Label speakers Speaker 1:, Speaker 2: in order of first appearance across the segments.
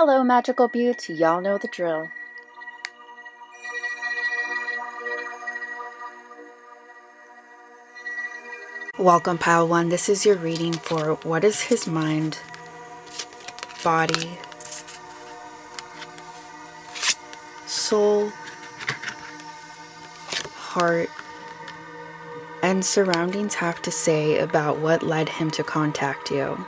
Speaker 1: Hello, magical beauty. Y'all know the drill. Welcome, Pile 1. This is your reading for what is his mind, body, soul, heart, and surroundings have to say about what led him to contact you.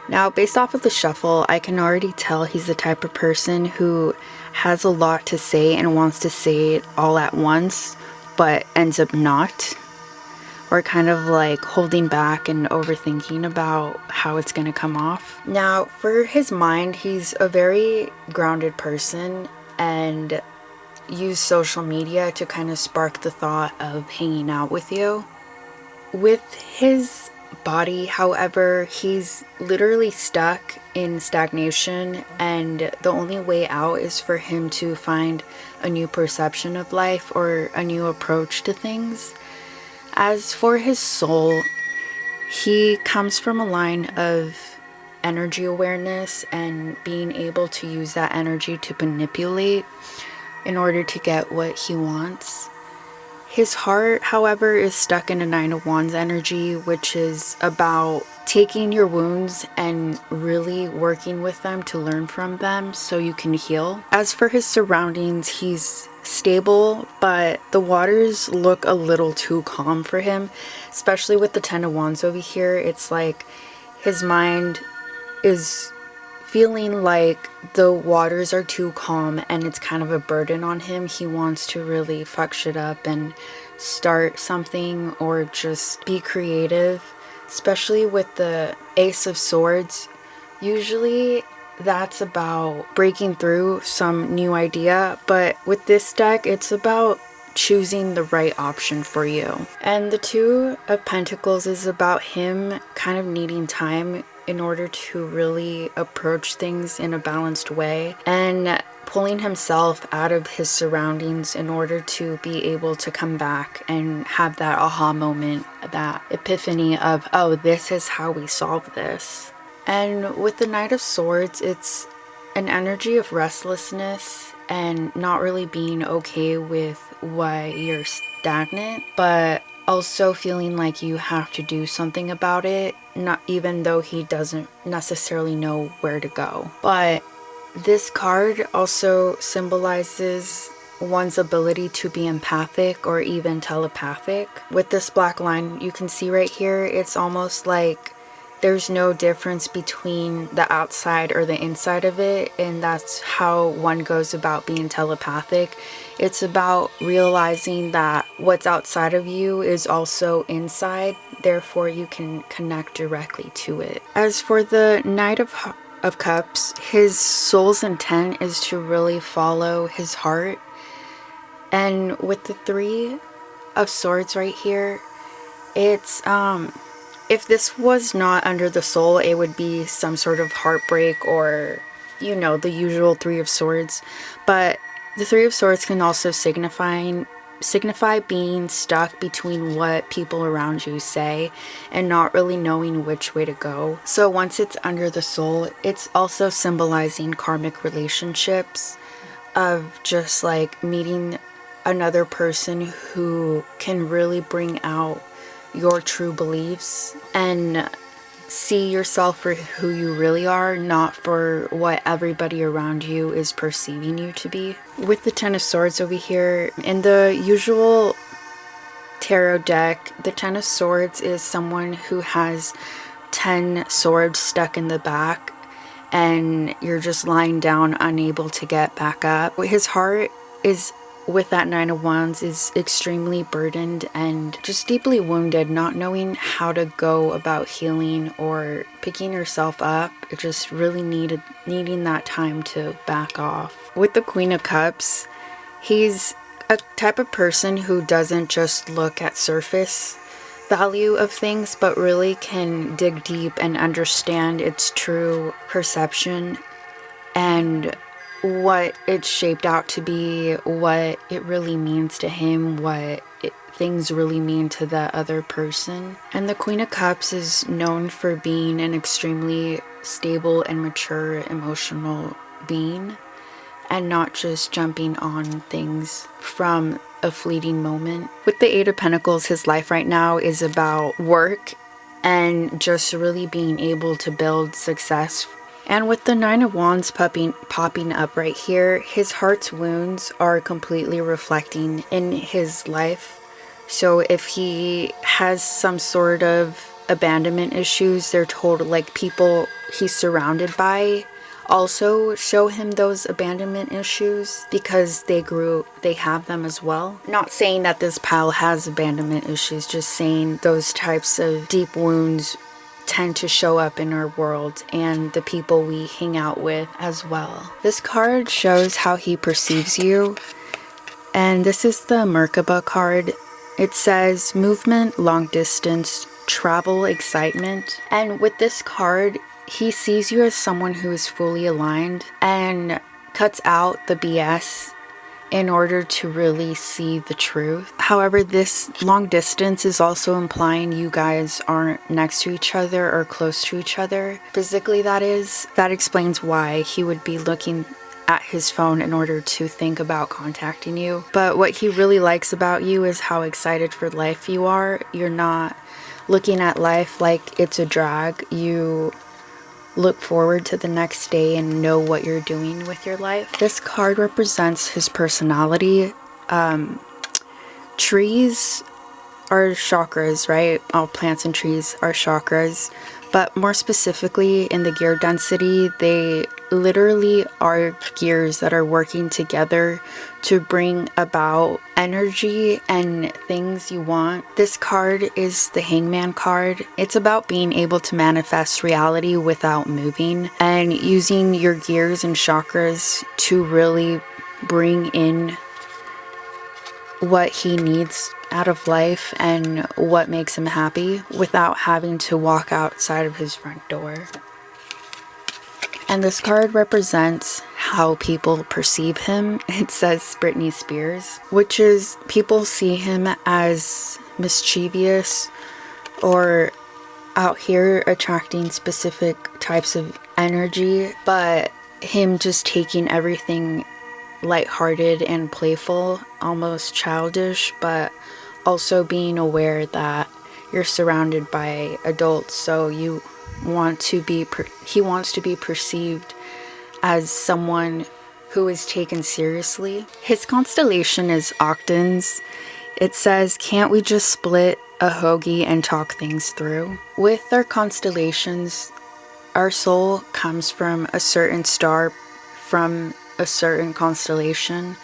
Speaker 1: Now, based off of the shuffle, I can already tell he's the type of person who has a lot to say and wants to say it all at once, but ends up not. Or kind of like holding back and overthinking about how it's going to come off. Now, for his mind, he's a very grounded person and use social media to kind of spark the thought of hanging out with you. With his body, however, he's literally stuck in stagnation, and the only way out is for him to find a new perception of life or a new approach to things. As for his soul, he comes from a line of energy awareness and being able to use that energy to manipulate in order to get what he wants. His heart, however, is stuck in a Nine of Wands energy, which is about taking your wounds and really working with them to learn from them so you can heal. As for his surroundings, he's stable, but the waters look a little too calm for him, especially with the Ten of Wands over here. It's like his mind is feeling like the waters are too calm and it's kind of a burden on him. He wants to really fuck shit up and start something or just be creative, especially with the Ace of Swords. Usually that's about breaking through some new idea, but with this deck, it's about choosing the right option for you. And the Two of Pentacles is about him kind of needing time in order to really approach things in a balanced way and pulling himself out of his surroundings in order to be able to come back and have that aha moment, that epiphany of, oh, this is how we solve this. And with the Knight of Swords, it's an energy of restlessness and not really being okay with why you're stagnant, but also feeling like you have to do something about it, not even though he doesn't necessarily know where to go. But this card also symbolizes one's ability to be empathic or even telepathic. With this black line you can see right here, it's almost like there's no difference between the outside or the inside of it, and that's how one goes about being telepathic. It's about realizing that what's outside of you is also inside, therefore you can connect directly to it. As for the Knight of Cups, his soul's intent is to really follow his heart. And with the Three of Swords right here, it's if this was not under the soul, it would be some sort of heartbreak or, you know, the usual Three of Swords. But the Three of Swords can also signify being stuck between what people around you say and not really knowing which way to go. So once it's under the soul, it's also symbolizing karmic relationships of just like meeting another person who can really bring out your true beliefs and see yourself for who you really are, not for what everybody around you is perceiving you to be. With the Ten of Swords over here, in the usual tarot deck, the Ten of Swords is someone who has 10 swords stuck in the back and you're just lying down unable to get back up. His heart is, with that Nine of Wands, is extremely burdened and just deeply wounded, not knowing how to go about healing or picking yourself up. It just really needing that time to back off. With the Queen of Cups, he's a type of person who doesn't just look at surface value of things, but really can dig deep and understand its true perception and what it's shaped out to be, what it really means to him, things really mean to the other person. And the Queen of Cups is known for being an extremely stable and mature emotional being and not just jumping on things from a fleeting moment. With the Eight of Pentacles, his life right now is about work and just really being able to build success. And with the Nine of Wands popping up right here, his heart's wounds are completely reflecting in his life. So if he has some sort of abandonment issues, they're told, like, people he's surrounded by also show him those abandonment issues because they have them as well. Not saying that this pile has abandonment issues, just saying those types of deep wounds tend to show up in our world and the people we hang out with as well. This card shows how he perceives you, and this is the Merkaba card. It says movement, long distance, travel, excitement. And with this card, he sees you as someone who is fully aligned and cuts out the BS in order to really see the truth. However, this long distance is also implying you guys aren't next to each other or close to each other. Physically, that is. That explains why he would be looking at his phone in order to think about contacting you. But what he really likes about you is how excited for life you are. You're not looking at life like it's a drag. You look forward to the next day and know what you're doing with your life. This card represents his personality. Trees are chakras, right? All plants and trees are chakras. But more specifically, in the gear density, they literally are gears that are working together to bring about energy and things you want. This card is the Hangman card. It's about being able to manifest reality without moving and using your gears and chakras to really bring in what he needs out of life and what makes him happy without having to walk outside of his front door. And this card represents how people perceive him. It says Britney Spears, which is people see him as mischievous or out here attracting specific types of energy, but him just taking everything lighthearted and playful, almost childish, but also being aware that you're surrounded by adults, so he wants to be perceived as someone who is taken seriously. His constellation is Octans. It says, can't we just split a hoagie and talk things through? With our constellations, our soul comes from a certain star, from a certain constellation,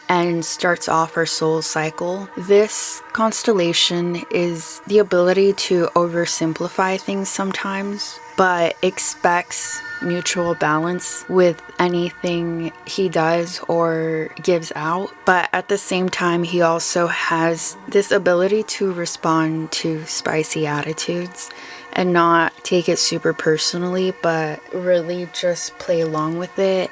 Speaker 1: and starts off our soul cycle. This constellation is the ability to oversimplify things sometimes, but expects mutual balance with anything he does or gives out. But at the same time, he also has this ability to respond to spicy attitudes and not take it super personally, but really just play along with it.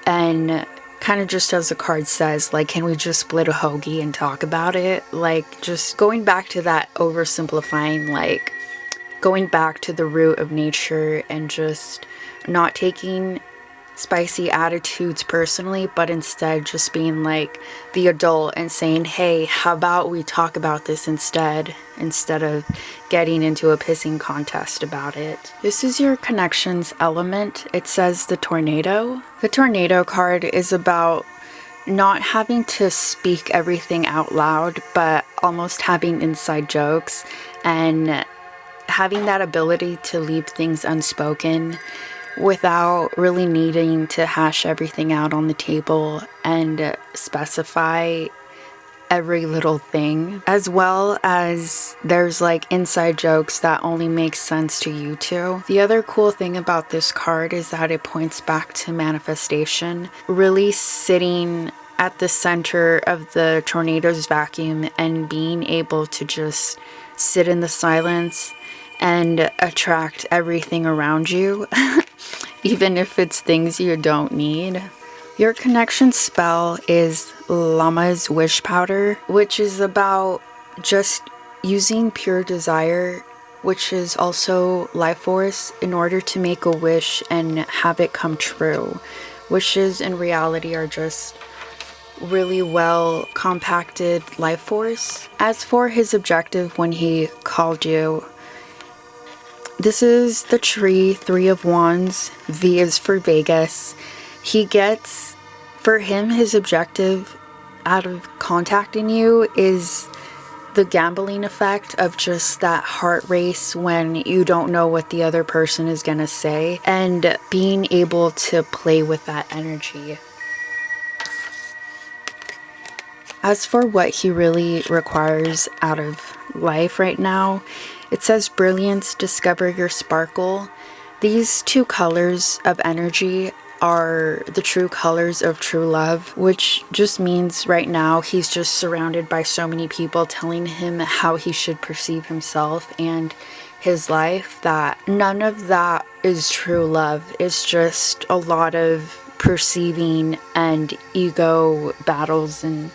Speaker 1: And kind of just as the card says, like, can we just split a hoagie and talk about it? Like, just going back to that oversimplifying, like going back to the root of nature and just not taking spicy attitudes personally, but instead just being like the adult and saying, hey, how about we talk about this instead of getting into a pissing contest about it. This is your connections element. It says the tornado. The tornado card is about not having to speak everything out loud, but almost having inside jokes and having that ability to leave things unspoken without really needing to hash everything out on the table and specify every little thing, as well as there's like inside jokes that only make sense to you two. The other cool thing about this card is that it points back to manifestation, really sitting at the center of the tornado's vacuum and being able to just sit in the silence and attract everything around you, even if it's things you don't need. Your connection spell is Llama's Wish Powder, which is about just using pure desire, which is also life force, in order to make a wish and have it come true. wishes in reality are just really well compacted life force. As for his objective when he called you, this is the tree, 3 of Wands. V is for Vegas. For him, his objective out of contacting you is the gambling effect of just that heart race when you don't know what the other person is gonna say, and being able to play with that energy. As for what he really requires out of life right now, it says brilliance, discover your sparkle. These 2 colors of energy are the true colors of true love, which just means right now he's just surrounded by so many people telling him how he should perceive himself and his life, that none of that is true love. It's just a lot of perceiving and ego battles and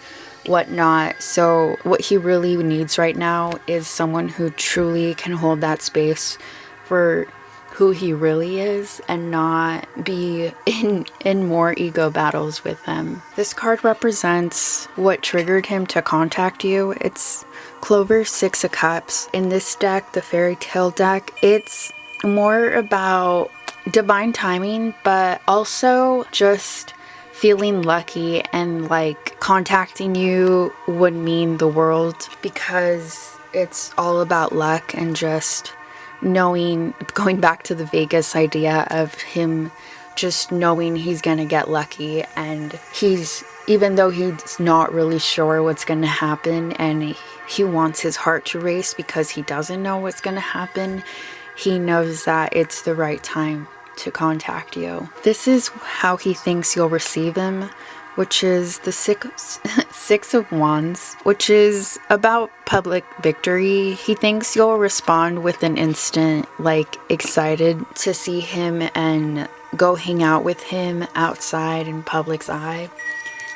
Speaker 1: whatnot. So what he really needs right now is someone who truly can hold that space for who he really is and not be in more ego battles with him. This card represents what triggered him to contact you. It's Clover, 6 of Cups. In this deck, the fairy tale deck, it's more about divine timing, but also just feeling lucky, and like contacting you would mean the world because it's all about luck and just knowing, going back to the Vegas idea of him just knowing he's gonna get lucky, and even though he's not really sure what's gonna happen and he wants his heart to race because he doesn't know what's gonna happen, he knows that it's the right time to contact you. This is how he thinks you'll receive him, which is the 6 of Wands, which is about public victory. He thinks you'll respond with an instant, like excited to see him and go hang out with him outside in public's eye.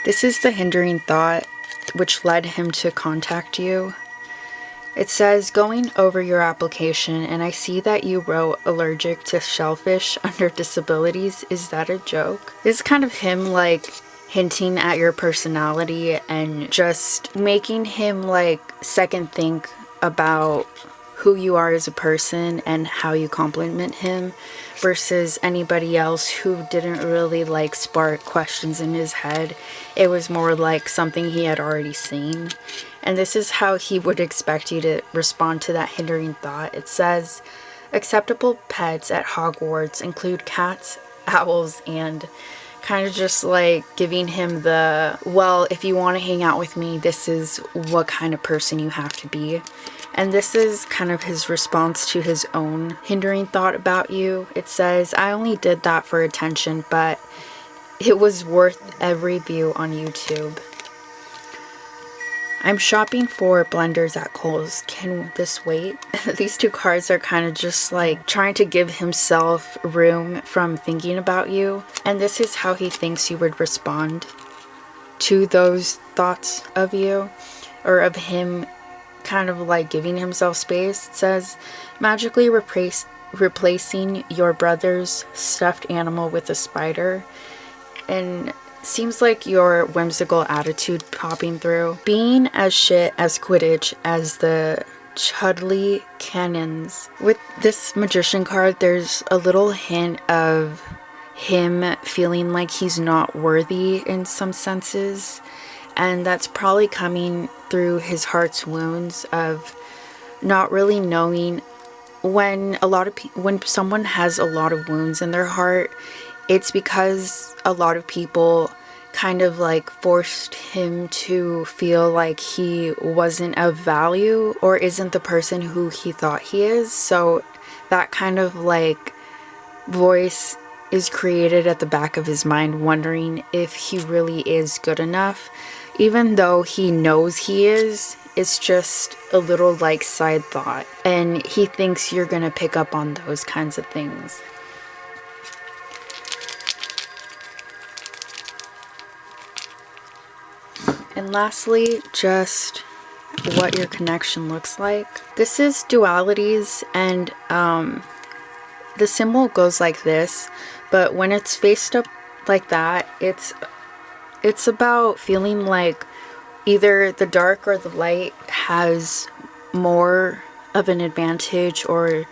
Speaker 1: This is the hindering thought which led him to contact you. It says, going over your application, and I see that you wrote allergic to shellfish under disabilities. Is that a joke? This is kind of him like hinting at your personality and just making him like second think about who you are as a person and how you compliment him versus anybody else who didn't really like spark questions in his head. It was more like something he had already seen. And this is how he would expect you to respond to that hindering thought. It says, acceptable pets at Hogwarts include cats, owls, and kind of just like giving him the, well, if you want to hang out with me, this is what kind of person you have to be. And this is kind of his response to his own hindering thought about you. It says, I only did that for attention, but it was worth every view on YouTube. I'm shopping for blenders at Kohl's. Can this wait? These 2 cards are kind of just like trying to give himself room from thinking about you. And this is how he thinks you would respond to those thoughts of you, or of him kind of like giving himself space. It says, magically replacing your brother's stuffed animal with a spider. And seems like your whimsical attitude popping through. Being as shit as Quidditch as the Chudley Cannons. With this magician card, there's a little hint of him feeling like he's not worthy in some senses. And that's probably coming through his heart's wounds of not really knowing when someone has a lot of wounds in their heart. It's because a lot of people kind of like forced him to feel like he wasn't of value or isn't the person who he thought he is. So that kind of like voice is created at the back of his mind, wondering if he really is good enough. Even though he knows he is, it's just a little like side thought. And he thinks you're gonna pick up on those kinds of things. And lastly, just what your connection looks like. This is dualities, and the symbol goes like this, but when it's faced like that, it's about feeling like either the dark or the light has more of an advantage, or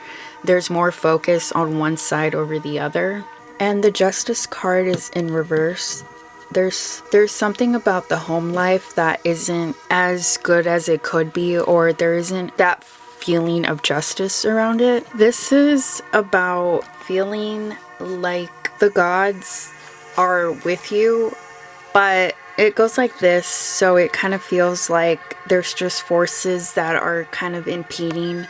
Speaker 1: there's more focus on one side over the other. And the Justice card is in reverse. There's something about the home life that isn't as good as it could be, or there isn't that feeling of justice around it. This is about feeling like the gods are with you, but it goes like this, so it kind of feels like there's just forces that are kind of impeding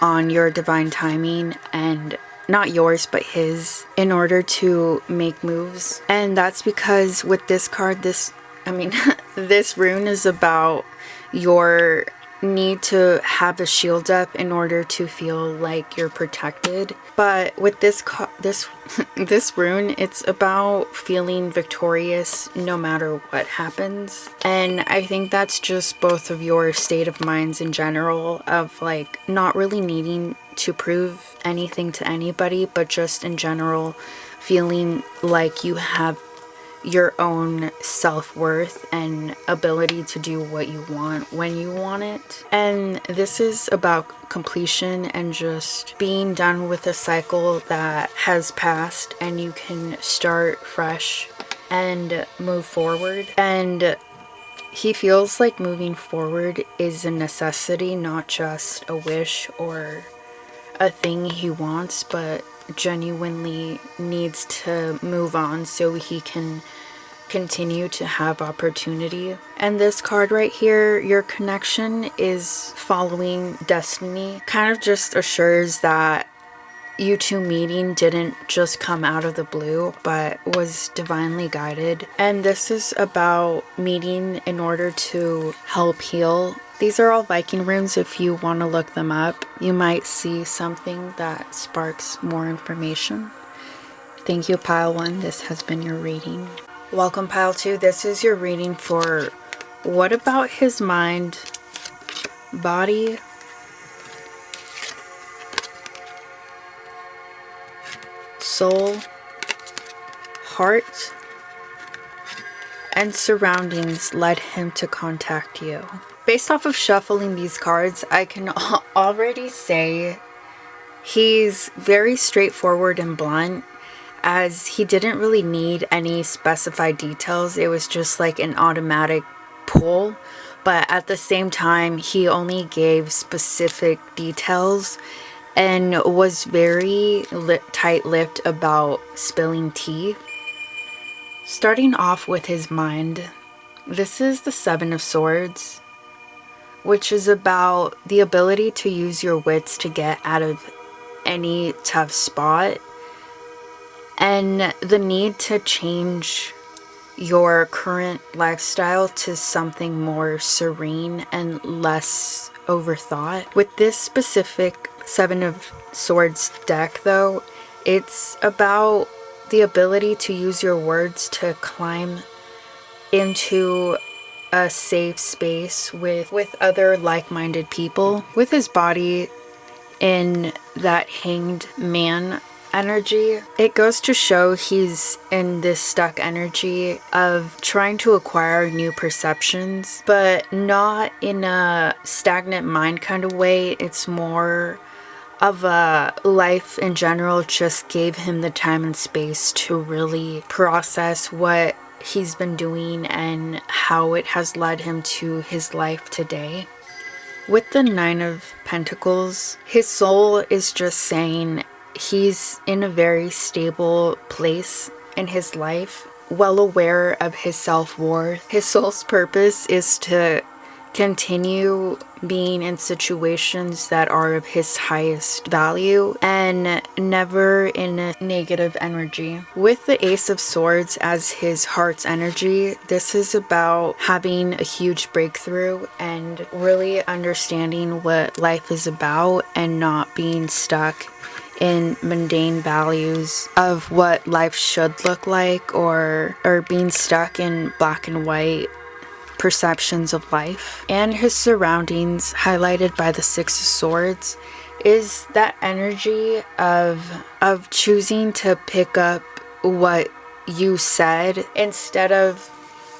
Speaker 1: on your divine timing, and not yours but his, in order to make moves. And that's because with this card, this rune is about your need to have a shield up in order to feel like you're protected. But with this rune, it's about feeling victorious no matter what happens. And I think that's just both of your state of minds in general, of like not really needing to prove anything to anybody, but just in general feeling like you have your own self-worth and ability to do what you want when you want it. And this is about completion and just being done with a cycle that has passed, and you can start fresh and move forward. And he feels like moving forward is a necessity, not just a wish or a thing he wants, but genuinely needs to move on so he can continue to have opportunity. And this card right here, your connection is following destiny, kind of just assures that you two meeting didn't just come out of the blue, but was divinely guided. And this is about meeting in order to help heal. These are all Viking runes. If you want to look them up, you might see something that sparks more information. Thank you, Pile 1. This has been your reading. Welcome, Pile 2. This is your reading for what about his mind, body, soul, heart, and surroundings led him to contact you. Based off of shuffling these cards, I can already say he's very straightforward and blunt, as he didn't really need any specified details. It was just like an automatic pull, but at the same time, he only gave specific details and was very tight-lipped about spilling tea. Starting off with his mind, this is the Seven of Swords, which is about the ability to use your wits to get out of any tough spot, and the need to change your current lifestyle to something more serene and less overthought. With this specific Seven of Swords deck, though, it's about the ability to use your words to climb into a safe space with other like-minded people. With his body in that hanged man energy, it goes to show he's in this stuck energy of trying to acquire new perceptions, but not in a stagnant mind kind of way. It's more of a life in general just gave him the time and space to really process what he's been doing and how it has led him to his life today. With the Nine of Pentacles, his soul is just saying he's in a very stable place in his life, well aware of his self-worth. His soul's purpose is to continue being in situations that are of his highest value and never in a negative energy. With the Ace of Swords as his heart's energy, this is about having a huge breakthrough and really understanding what life is about and not being stuck in mundane values of what life should look like, or being stuck in black and white perceptions of life. And his surroundings, highlighted by the Six of Swords, is that energy of choosing to pick up what you said, instead of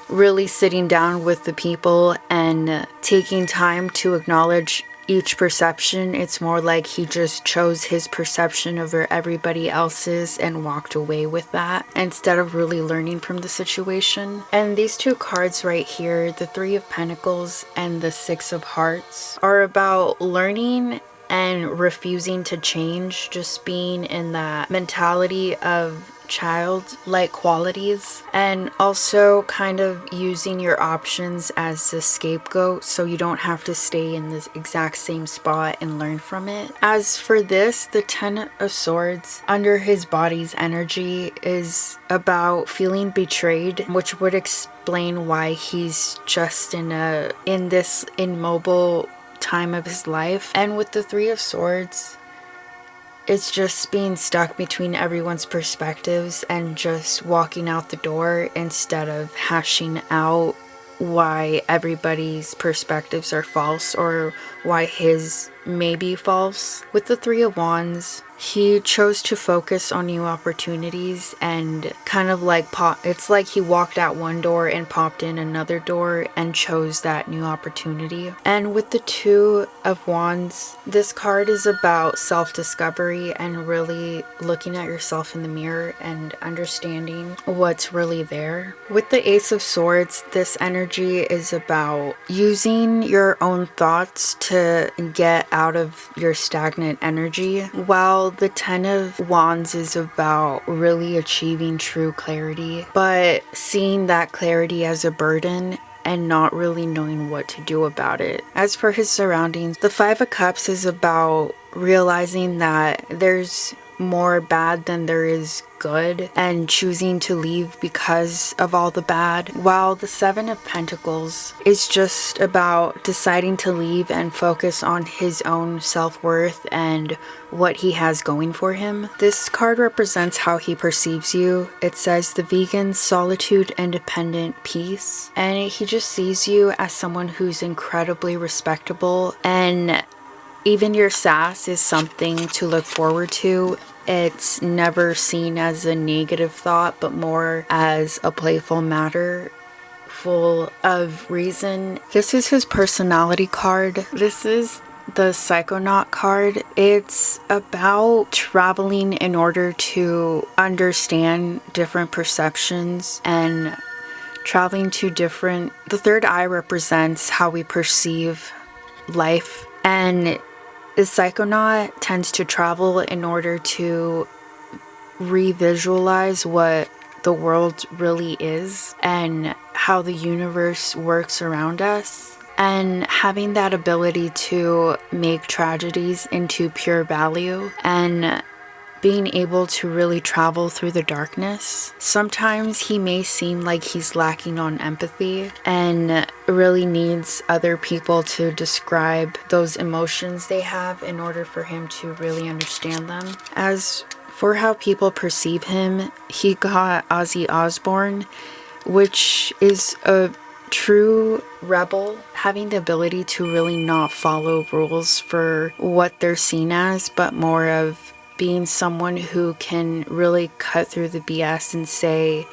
Speaker 1: really sitting down with the people and taking time to acknowledge each perception. It's more like he just chose his perception over everybody else's and walked away with that instead of really learning from the situation. And these two cards right here, the Three of Pentacles and the Six of Hearts, are about learning and refusing to change, just being in that mentality of childlike qualities, and also kind of using your options as a scapegoat so you don't have to stay in this exact same spot and learn from it. As for this, the Ten of Swords under his body's energy is about feeling betrayed, which would explain why he's just in this immobile time of his life. And with the Three of Swords, it's just being stuck between everyone's perspectives and just walking out the door instead of hashing out why everybody's perspectives are false or why his may be false. With the Three of Wands, he chose to focus on new opportunities and kind of like it's like he walked out one door and popped in another door and chose that new opportunity. And with the Two of Wands, this card is about self-discovery and really looking at yourself in the mirror and understanding what's really there. With the Ace of Swords, this energy is about using your own thoughts to get out of your stagnant energy, while the Ten of Wands is about really achieving true clarity, but seeing that clarity as a burden and not really knowing what to do about it. As for his surroundings, the Five of Cups is about realizing that there's more bad than there is good and choosing to leave because of all the bad, while the Seven of Pentacles is just about deciding to leave and focus on his own self-worth and what he has going for him. This card represents how he perceives you. It says the vegan, solitude, independent, peace, and he just sees you as someone who's incredibly respectable, and even your sass is something to look forward to. It's never seen as a negative thought, but more as a playful matter full of reason. This is his personality card. This is the Psychonaut card. It's about traveling in order to understand different perceptions and traveling to different... The third eye represents how we perceive life, and the Psychonaut tends to travel in order to revisualize what the world really is and how the universe works around us, and having that ability to make tragedies into pure value and being able to really travel through the darkness. Sometimes he may seem like he's lacking on empathy and really needs other people to describe those emotions they have in order for him to really understand them. As for how people perceive him, he got Ozzy Osbourne, which is a true rebel, having the ability to really not follow rules for what they're seen as, but more of being someone who can really cut through the BS and say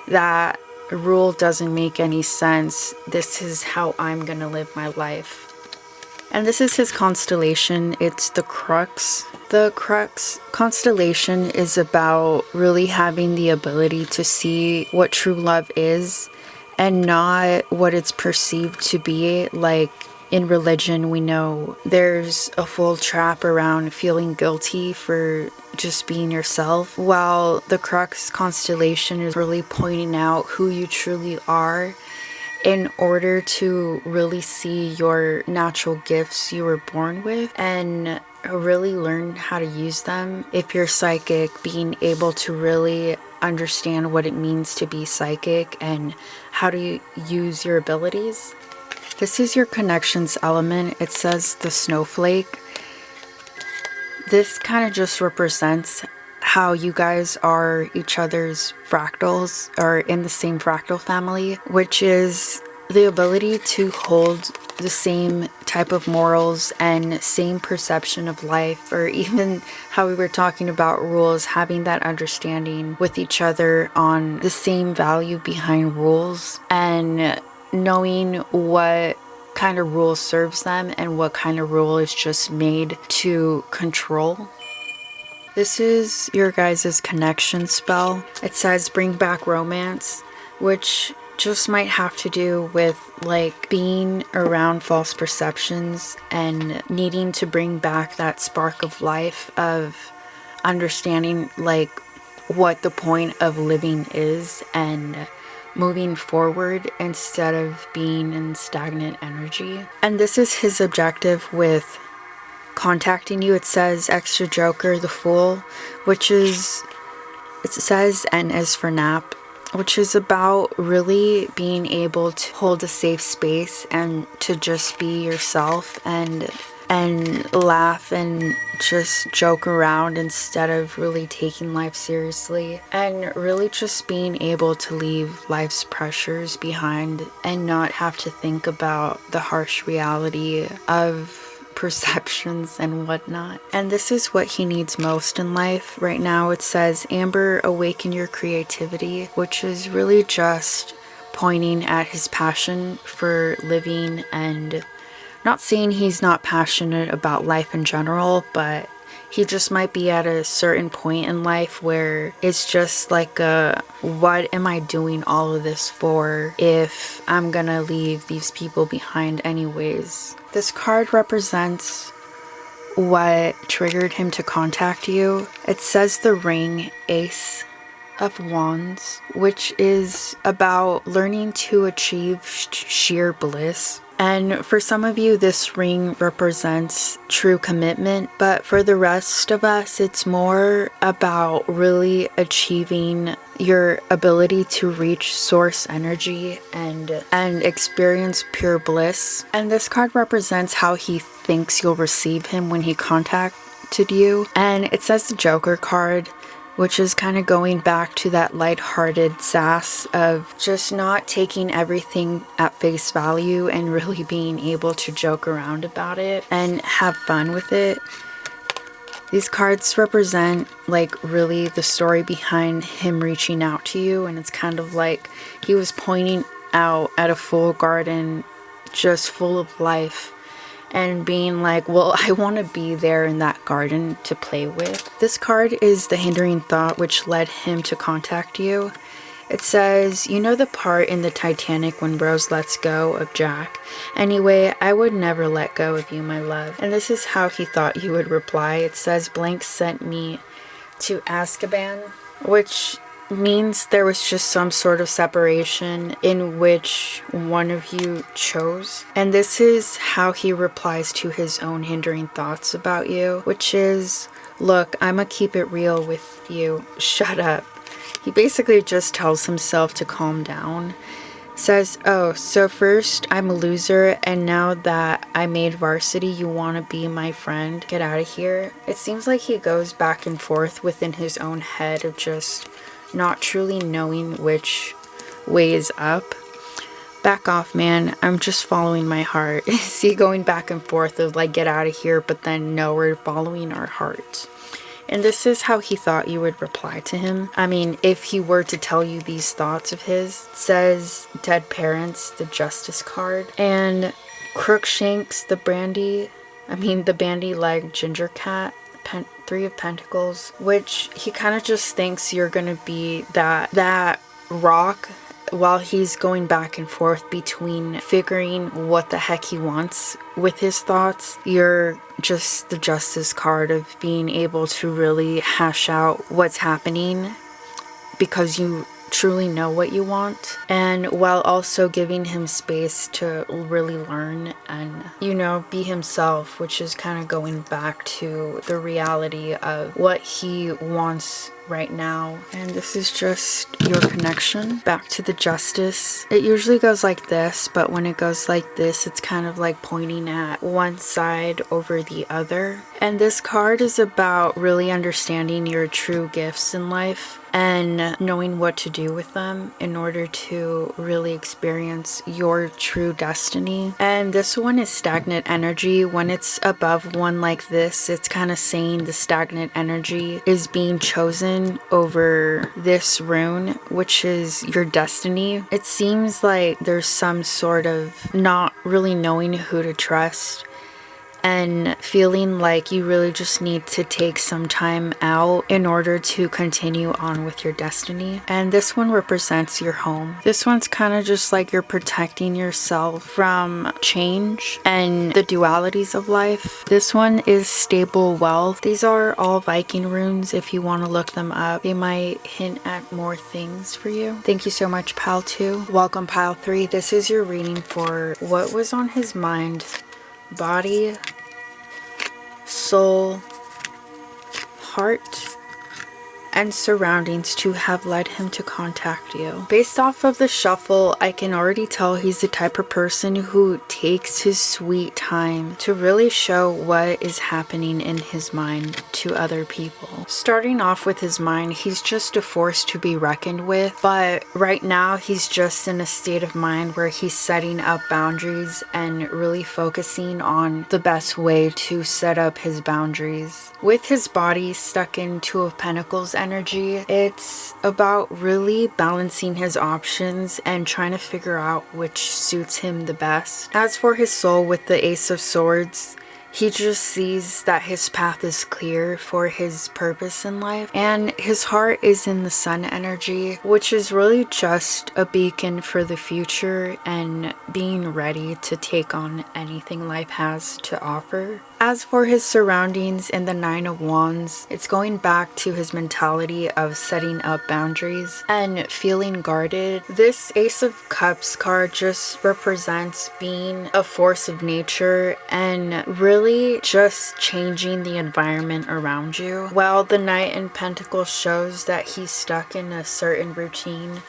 Speaker 1: that rule doesn't make any sense. This is how I'm gonna live my life. And this is his constellation. It's the Crux. The Crux constellation is about really having the ability to see what true love is and not what it's perceived to be. Like in religion, we know there's a full trap around feeling guilty for just being yourself, while the Crux constellation is really pointing out who you truly are in order to really see your natural gifts you were born with and really learn how to use them. If you're psychic, being able to really understand what it means to be psychic and how to use your abilities. This is your connections element. It says the snowflake. This kind of just represents how you guys are each other's fractals, or in the same fractal family, which is the ability to hold the same type of morals and same perception of life, or even how we were talking about rules, having that understanding with each other on the same value behind rules, and knowing what kind of rule serves them and what kind of rule is just made to control. This is your guys' connection spell. It says bring back romance, which just might have to do with like being around false perceptions and needing to bring back that spark of life, of understanding like what the point of living is and moving forward instead of being in stagnant energy. And this is his objective with contacting you. It says extra joker, the fool, which is, it says N is for nap, which is about really being able to hold a safe space and to just be yourself and laugh and just joke around instead of really taking life seriously, and really just being able to leave life's pressures behind and not have to think about the harsh reality of perceptions and whatnot. And this is what he needs most in life right now. It says Amber, awaken your creativity, which is really just pointing at his passion for living, and not saying he's not passionate about life in general, but he just might be at a certain point in life where it's just like what am I doing all of this for if I'm gonna leave these people behind anyways. This card represents what triggered him to contact you. It says the ring, Ace of Wands, which is about learning to achieve sheer bliss. And for some of you, this ring represents true commitment, but for the rest of us, it's more about really achieving your ability to reach source energy and experience pure bliss. And this card represents how he thinks you'll receive him when he contacted you. And it says the Joker card, which is kind of going back to that lighthearted sass of just not taking everything at face value and really being able to joke around about it and have fun with it. These cards represent like really the story behind him reaching out to you, and it's kind of like he was pointing out at a full garden just full of life and being like, well, I want to be there in that garden to play with. This card is the hindering thought which led him to contact you. It says, you know the part in the Titanic when Rose lets go of Jack? Anyway, I would never let go of you, my love. And this is how he thought you would reply. It says, Blank sent me to Azkaban, which means there was just some sort of separation in which one of you chose. And this is how he replies to his own hindering thoughts about you, which is, look, I'ma keep it real with you. Shut up. He basically just tells himself to calm down. Says, oh, so first I'm a loser, and now that I made varsity, you want to be my friend? Get out of here. It seems like he goes back and forth within his own head of just not truly knowing which way is up. Back off, man. I'm just following my heart. See, going back and forth of like, get out of here, but then no, we're following our heart. And this is how he thought you would reply to him. I mean, if he were to tell you these thoughts of his. It says dead parents, the justice card, and Crookshanks, the bandy-legged ginger cat, Three of Pentacles, which he kind of just thinks you're gonna be that rock while he's going back and forth between figuring what the heck he wants with his thoughts. You're just the justice card of being able to really hash out what's happening because you truly know what you want, and while also giving him space to really learn and, you know, be himself, which is kind of going back to the reality of what he wants right now. And this is just your connection back to the Justice. It usually goes like this, but when it goes like this, it's kind of like pointing at one side over the other. And this card is about really understanding your true gifts in life and knowing what to do with them in order to really experience your true destiny. And this one is stagnant energy. When it's above one like this, it's kind of saying the stagnant energy is being chosen over this rune, which is your destiny. It seems like there's some sort of not really knowing who to trust and feeling like you really just need to take some time out in order to continue on with your destiny. And this one represents your home. This one's kind of just like you're protecting yourself from change and the dualities of life. This one is stable wealth. These are all Viking runes. If you want to look them up, they might hint at more things for you. Thank you so much, Pile 2. Welcome, Pile 3. This is your reading for what was on his mind. Body, soul, heart, and surroundings to have led him to contact you. Based off of the shuffle, I can already tell he's the type of person who takes his sweet time to really show what is happening in his mind to other people. Starting off with his mind, he's just a force to be reckoned with, but right now he's just in a state of mind where he's setting up boundaries and really focusing on the best way to set up his boundaries. With his body stuck in Two of Pentacles energy, it's about really balancing his options and trying to figure out which suits him the best. As for his soul, with the Ace of Swords, he just sees that his path is clear for his purpose in life, and his heart is in the Sun energy, which is really just a beacon for the future and being ready to take on anything life has to offer. As for his surroundings in the Nine of Wands, it's going back to his mentality of setting up boundaries and feeling guarded. This Ace of Cups card just represents being a force of nature and really just changing the environment around you. While the Knight in Pentacles shows that he's stuck in a certain routine,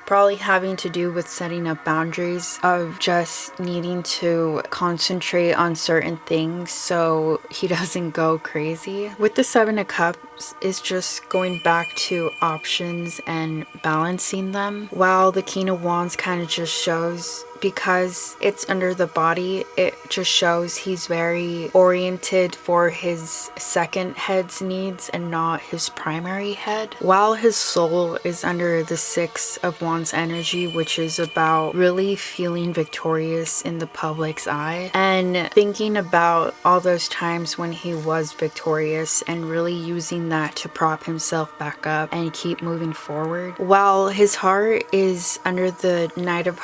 Speaker 1: probably having to do with setting up boundaries of just needing to concentrate on certain things so he doesn't go crazy. With the Seven of Cups, is just going back to options and balancing them, while the King of Wands kind of just shows, because it's under the body, it just shows he's very oriented for his second head's needs and not his primary head. While his soul is under the Six of Wands energy, which is about really feeling victorious in the public's eye and thinking about all those times when he was victorious and really using that to prop himself back up and keep moving forward. While his heart is under the Knight of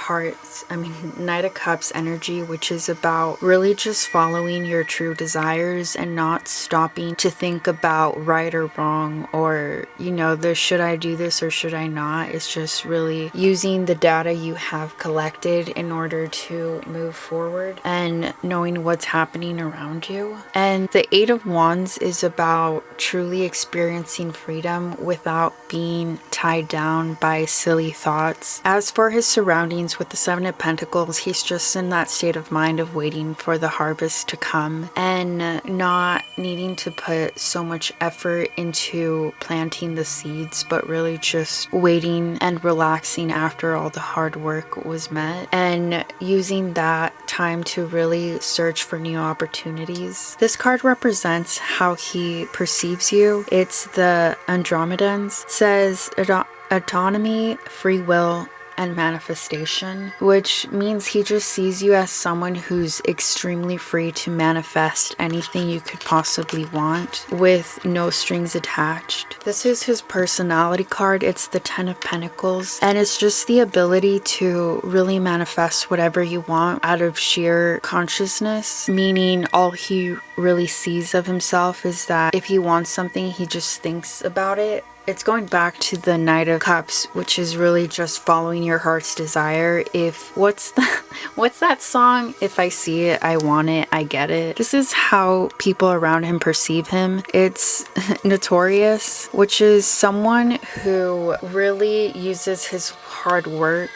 Speaker 1: Cups energy, which is about really just following your true desires and not stopping to think about right or wrong, or the should I do this or should I not. It's just really using the data you have collected in order to move forward and knowing what's happening around you. And the Eight of Wands is about truly experiencing freedom without being tied down by silly thoughts. As for his surroundings, with the Seven of Pentacles, he's just in that state of mind of waiting for the harvest to come and not needing to put so much effort into planting the seeds, but really just waiting and relaxing after all the hard work was met and using that time to really search for new opportunities. This card represents how he perceives you. It's the Andromedans. It says autonomy, free will, and manifestation, which means he just sees you as someone who's extremely free to manifest anything you could possibly want with no strings attached. This is his personality card. It's the Ten of Pentacles, and it's just the ability to really manifest whatever you want out of sheer consciousness, meaning all he really sees of himself is that if he wants something, he just thinks about it. It's going back to the Knight of Cups, which is really just following your heart's desire. What's that song? If I see it, I want it, I get it. This is how people around him perceive him. It's Notorious, which is someone who really uses his hard work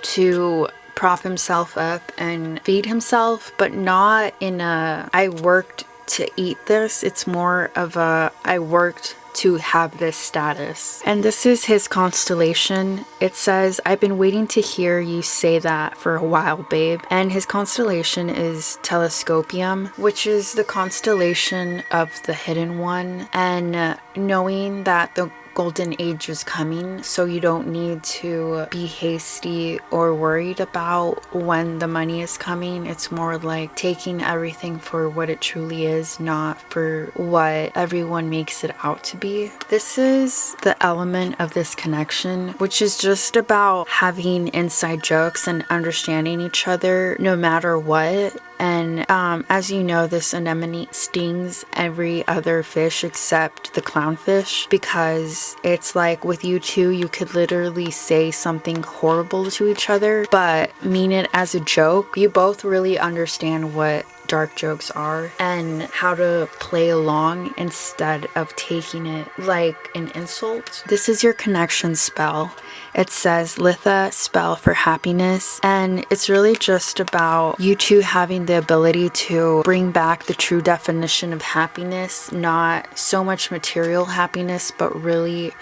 Speaker 1: to prop himself up and feed himself, but not in a I worked to eat this. It's more of a I worked to have this status. And this is his constellation. It says, I've been waiting to hear you say that for a while, babe. And his constellation is Telescopium, which is the constellation of the hidden one. And knowing that the golden age is coming, so you don't need to be hasty or worried about when the money is coming. It's more like taking everything for what it truly is, not for what everyone makes it out to be. This is the element of this connection, which is just about having inside jokes and understanding each other no matter what. And as you know, this anemone stings every other fish except the clownfish, because it's like with you two, you could literally say something horrible to each other, but mean it as a joke. You both really understand what dark jokes are and how to play along instead of taking it like an insult. This is your connection spell. It says Litha, spell for happiness, and it's really just about you two having the ability to bring back the true definition of happiness, not so much material happiness, but really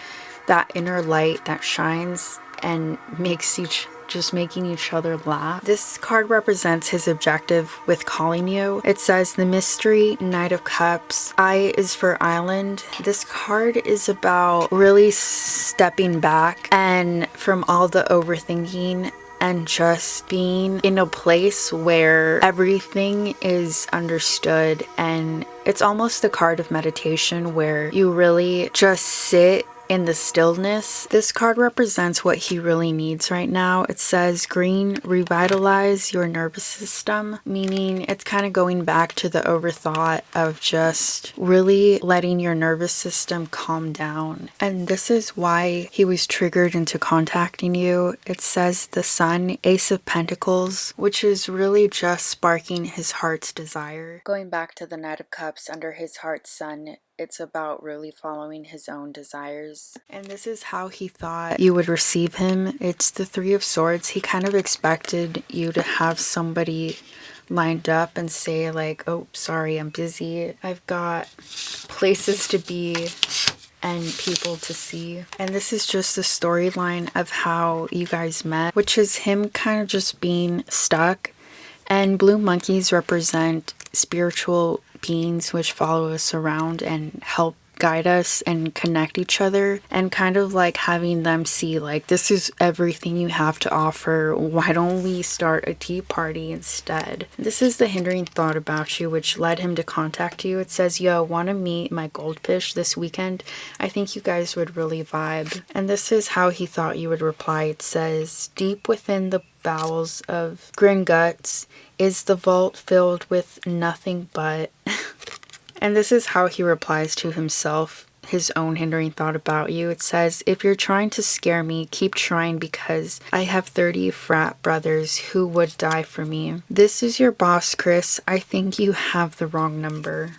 Speaker 1: that inner light that shines and making each other laugh. This card represents his objective with calling you. It says the mystery, Knight of Cups. I is for island. This card is about really stepping back and from all the overthinking and just being in a place where everything is understood. And it's almost the card of meditation where you really just sit in the stillness. This card represents what he really needs right now. It says green, revitalize your nervous system, meaning it's kind of going back to the overthought of just really letting your nervous system calm down. And this is why he was triggered into contacting you. It says the sun, Ace of Pentacles, which is really just sparking his heart's desire. Going back to the Knight of Cups under his heart's sun, it's about really following his own desires. And this is how he thought you would receive him. It's the Three of Swords. He kind of expected you to have somebody lined up and say like, oh, sorry, I'm busy. I've got places to be and people to see. And this is just the storyline of how you guys met, which is him kind of just being stuck. And blue monkeys represent spiritual beings which follow us around and help guide us and connect each other, and kind of like having them see like, this is everything you have to offer. Why don't we start a tea party instead? This is the hindering thought about you which led him to contact you. It says, yo, want to meet my goldfish this weekend? I think you guys would really vibe. And this is how he thought you would reply. It says, deep within the bowels of Gringotts is the vault filled with nothing but. And this is how he replies to himself, his own hindering thought about you. It says, if you're trying to scare me, keep trying, because I have 30 frat brothers who would die for me. This is your boss, Chris. I think you have the wrong number.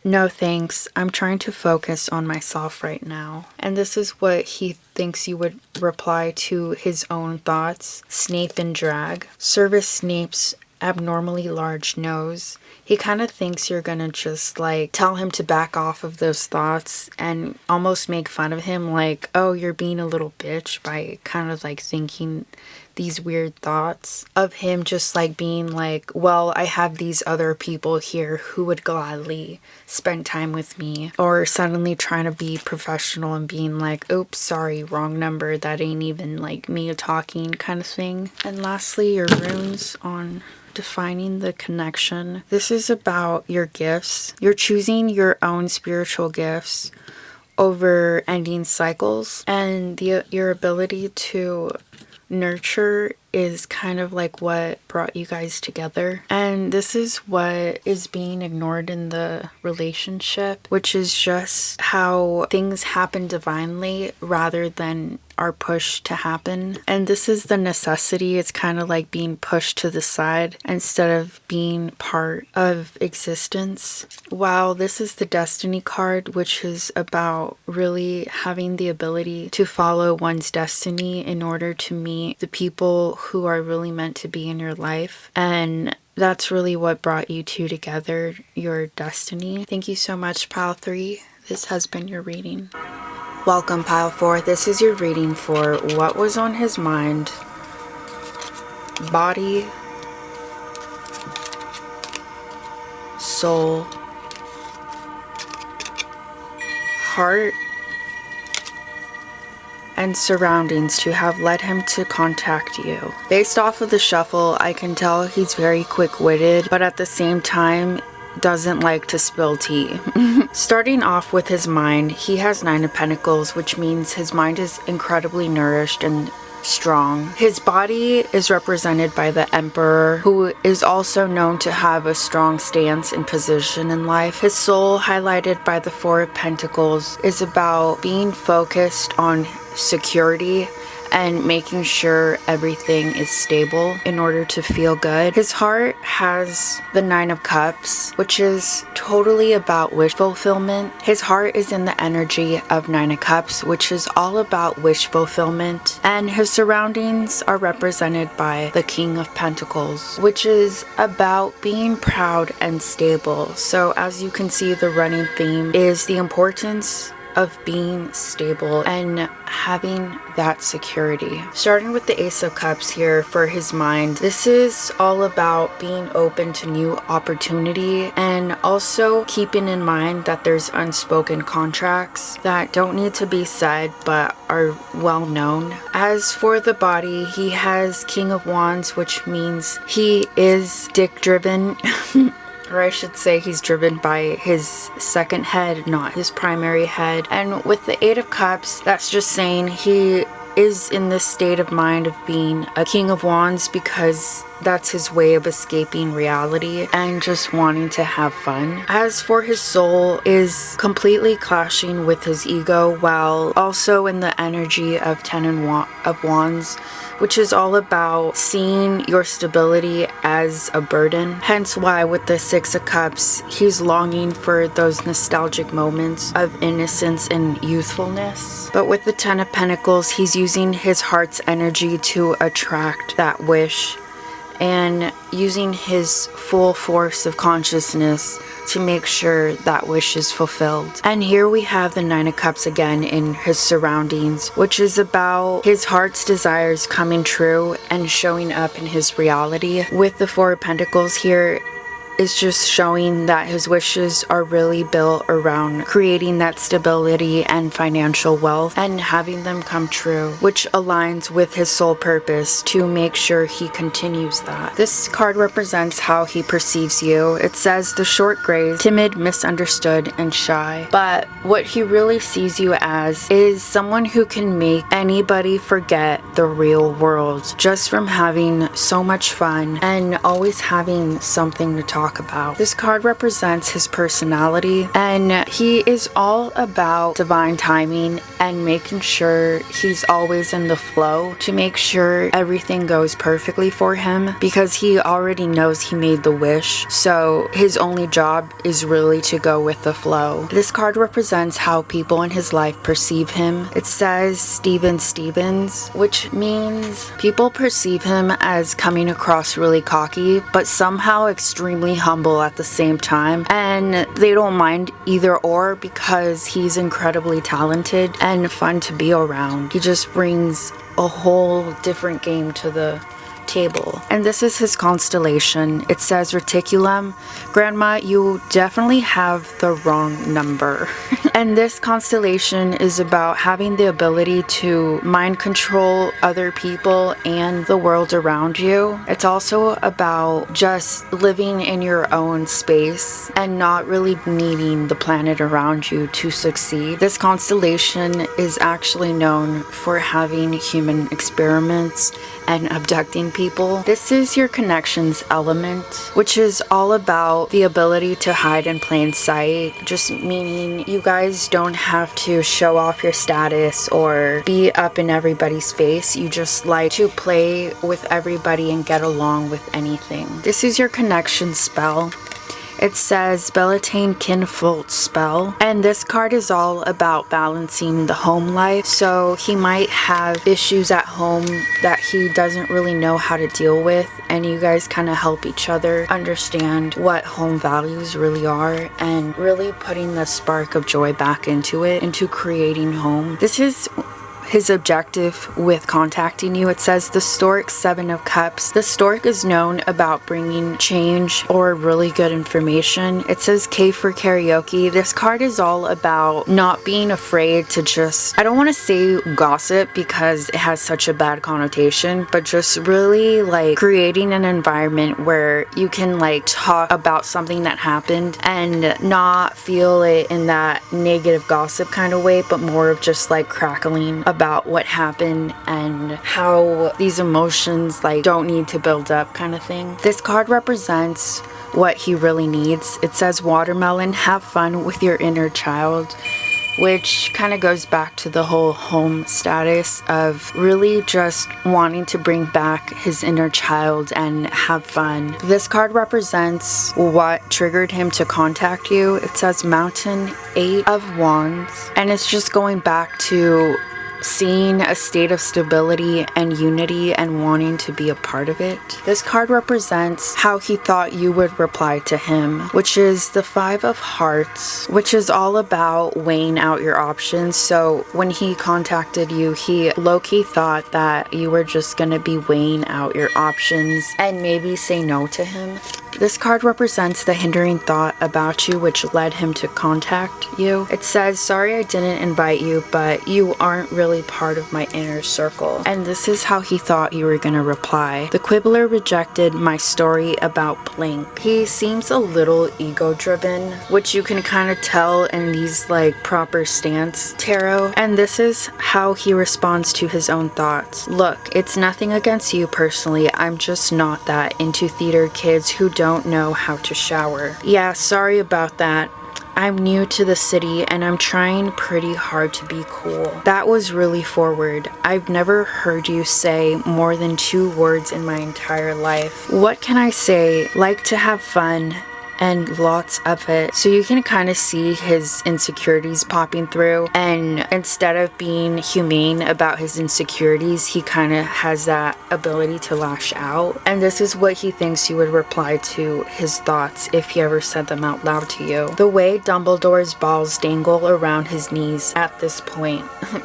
Speaker 1: No thanks, I'm trying to focus on myself right now. And this is what he thinks you would reply to his own thoughts. Snape and drag. Service Snape's abnormally large nose. He kind of thinks you're gonna just like tell him to back off of those thoughts and almost make fun of him like, oh, you're being a little bitch, by kind of like thinking these weird thoughts of him just like being like, well, I have these other people here who would gladly spend time with me, or suddenly trying to be professional and being like, oops, sorry, wrong number, that ain't even like me talking kind of thing. And lastly, your runes on defining the connection. This is about your gifts. You're choosing your own spiritual gifts over ending cycles, and your ability to nurture is kind of like what brought you guys together. And this is what is being ignored in the relationship, which is just how things happen divinely rather than are pushed to happen. And this is the necessity. It's kind of like being pushed to the side instead of being part of existence. While this is the destiny card, which is about really having the ability to follow one's destiny in order to meet the people who are really meant to be in your life. And that's really what brought you two together, your destiny. Thank you so much, Pile 3. This has been your reading. Welcome, Pile 4. This is your reading for what was on his mind, body, soul, heart, and surroundings to have led him to contact you. Based off of the shuffle, I can tell he's very quick-witted, but at the same time, doesn't like to spill tea. Starting off with his mind, he has 9 of Pentacles, which means his mind is incredibly nourished and strong. His body is represented by the Emperor, who is also known to have a strong stance and position in life. His soul, highlighted by the 4 of Pentacles, is about being focused on security and making sure everything is stable in order to feel good. His heart has the 9 of Cups, which is totally about wish fulfillment. His heart is in the energy of 9 of Cups, which is all about wish fulfillment. And his surroundings are represented by the King of Pentacles, which is about being proud and stable. So as you can see, the running theme is the importance of being stable and having that security. Starting with the Ace of Cups here for his mind, this is all about being open to new opportunity and also keeping in mind that there's unspoken contracts that don't need to be said but are well known. As for the body, he has King of Wands, which means he is dick driven. Or I should say he's driven by his second head, not his primary head. And with the 8 of Cups, that's just saying he is in this state of mind of being a King of Wands because that's his way of escaping reality and just wanting to have fun. As for his soul, is completely clashing with his ego while also in the energy of 10 of Wands, which is all about seeing your stability as a burden. Hence why with the 6 of Cups, he's longing for those nostalgic moments of innocence and youthfulness. But with the 10 of Pentacles, he's using his heart's energy to attract that wish and using his full force of consciousness to make sure that wish is fulfilled. And here we have the 9 of Cups again in his surroundings, which is about his heart's desires coming true and showing up in his reality. With the 4 of Pentacles here, is just showing that his wishes are really built around creating that stability and financial wealth and having them come true, which aligns with his soul purpose to make sure he continues that. This card represents how he perceives you. It says the short grays, timid, misunderstood, and shy. But what he really sees you as is someone who can make anybody forget the real world just from having so much fun and always having something to talk about. This card represents his personality, and he is all about divine timing and making sure he's always in the flow to make sure everything goes perfectly for him because he already knows he made the wish, so his only job is really to go with the flow. This card represents how people in his life perceive him. It says Steven Stevens, which means people perceive him as coming across really cocky but somehow extremely humble at the same time, and they don't mind either or because he's incredibly talented and fun to be around. He just brings a whole different game to the table. And this is his constellation. It says Reticulum. Grandma, you definitely have the wrong number. And this constellation is about having the ability to mind control other people and the world around you. It's also about just living in your own space and not really needing the planet around you to succeed. This constellation is actually known for having human experiments and abducting people. This is your connections element, which is all about the ability to hide in plain sight, just meaning you guys don't have to show off your status or be up in everybody's face. You just like to play with everybody and get along with anything. This is your connection spell. It says Bellatane Kinfold spell, and this card is all about balancing the home life. So he might have issues at home that he doesn't really know how to deal with, and you guys kind of help each other understand what home values really are and really putting the spark of joy back into it, into creating home. This is his objective with contacting you. It says the Stork Seven of Cups. The Stork is known about bringing change or really good information. It says K for karaoke. This card is all about not being afraid to just, I don't want to say gossip because it has such a bad connotation, but just really like creating an environment where you can like talk about something that happened and not feel it in that negative gossip kind of way, but more of just like crackling about what happened and how these emotions like don't need to build up kind of thing. This card represents what he really needs. It says watermelon, have fun with your inner child, which kind of goes back to the whole home status of really just wanting to bring back his inner child and have fun. This card represents what triggered him to contact you. It says Mountain, Eight of Wands, and it's just going back to seeing a state of stability and unity and wanting to be a part of it. This card represents how he thought you would reply to him, which is the Five of Hearts, which is all about weighing out your options. So when he contacted you, he low-key thought that you were just gonna be weighing out your options and maybe say no to him. This card represents the hindering thought about you which led him to contact you. It says, sorry I didn't invite you, but you aren't really part of my inner circle. And this is how he thought you were gonna reply. The Quibbler rejected my story about blank. He seems a little ego-driven, which you can kind of tell in these like proper stance tarot. And this is how he responds to his own thoughts. Look, it's nothing against you personally. I'm just not that into theater kids who don't know how to shower. Yeah, sorry about that. I'm new to the city and I'm trying pretty hard to be cool. That was really forward. I've never heard you say more than 2 words in my entire life. What can I say? Like to have fun and lots of it. So you can kind of see his insecurities popping through, and instead of being humane about his insecurities, he kind of has that ability to lash out. And this is what he thinks you would reply to his thoughts if he ever said them out loud to you. The way Dumbledore's balls dangle around his knees at this point.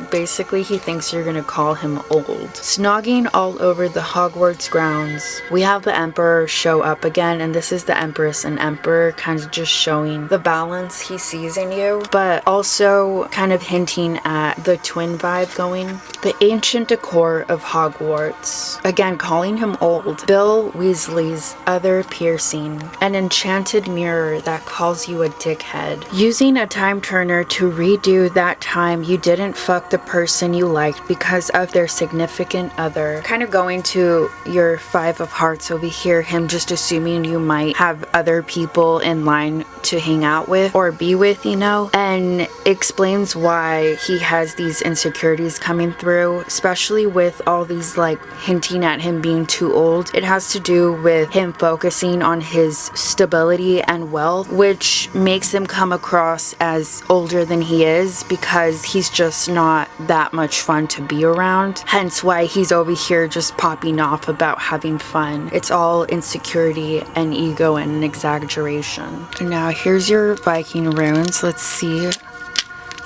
Speaker 1: Basically, he thinks you're gonna call him old. Snogging all over the Hogwarts grounds. We have the Emperor show up again, and this is the Empress and Emperor kind of just showing the balance he sees in you, but also kind of hinting at the twin vibe going. The ancient decor of Hogwarts. Again, calling him old. Bill Weasley's other piercing. An enchanted mirror that calls you a dickhead. Using a time turner to redo that time you didn't fuck the person you liked because of their significant other. Kind of going to your Five of Hearts over here, him just assuming you might have other people in line to hang out with or be with, you know, and explains why he has these insecurities coming through, especially with all these like hinting at him being too old. It has to do with him focusing on his stability and wealth, which makes him come across as older than he is because he's just not that much fun to be around. Hence why he's over here just popping off about having fun. It's all insecurity and ego and an exaggeration. Now here's your Viking runes. Let's see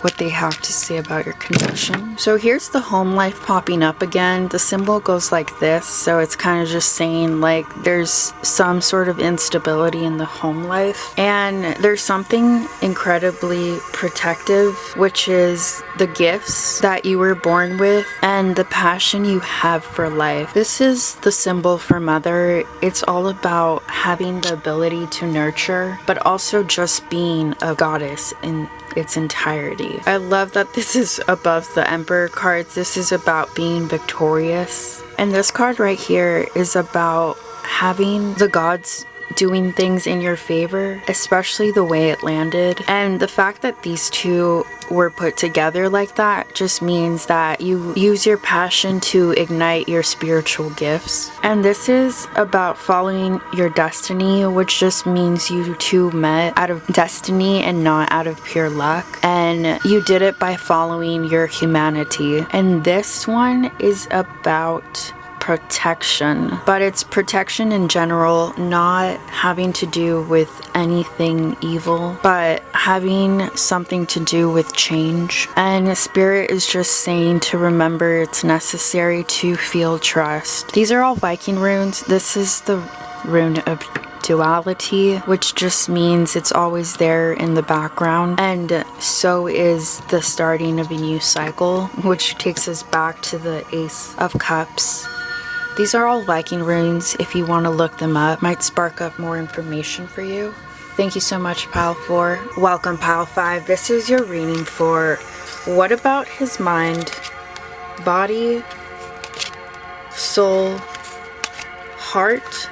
Speaker 1: what they have to say about your connection. So here's the home life popping up again. The symbol goes like this, so it's kind of just saying like there's some sort of instability in the home life, and there's something incredibly protective, which is the gifts that you were born with and the passion you have for life. This is the symbol for mother. It's all about having the ability to nurture, but also just being a goddess in its entirety. I love that this is above the Emperor cards. This is about being victorious. And this card right here is about having the gods doing things in your favor, especially the way it landed. And the fact that these two were put together like that just means that you use your passion to ignite your spiritual gifts. And this is about following your destiny, which just means you two met out of destiny and not out of pure luck. And you did it by following your humanity. And this one is about protection, but it's protection in general, not having to do with anything evil, but having something to do with change. And Spirit is just saying to remember it's necessary to feel trust. These are all Viking runes. This is the rune of duality, which just means it's always there in the background, and so is the starting of a new cycle, which takes us back to the Ace of Cups. These are all Viking runes. If you want to look them up, might spark up more information for you. Thank you so much, Pile 4. Welcome, Pile 5. This is your reading for what about his mind, body, soul, heart,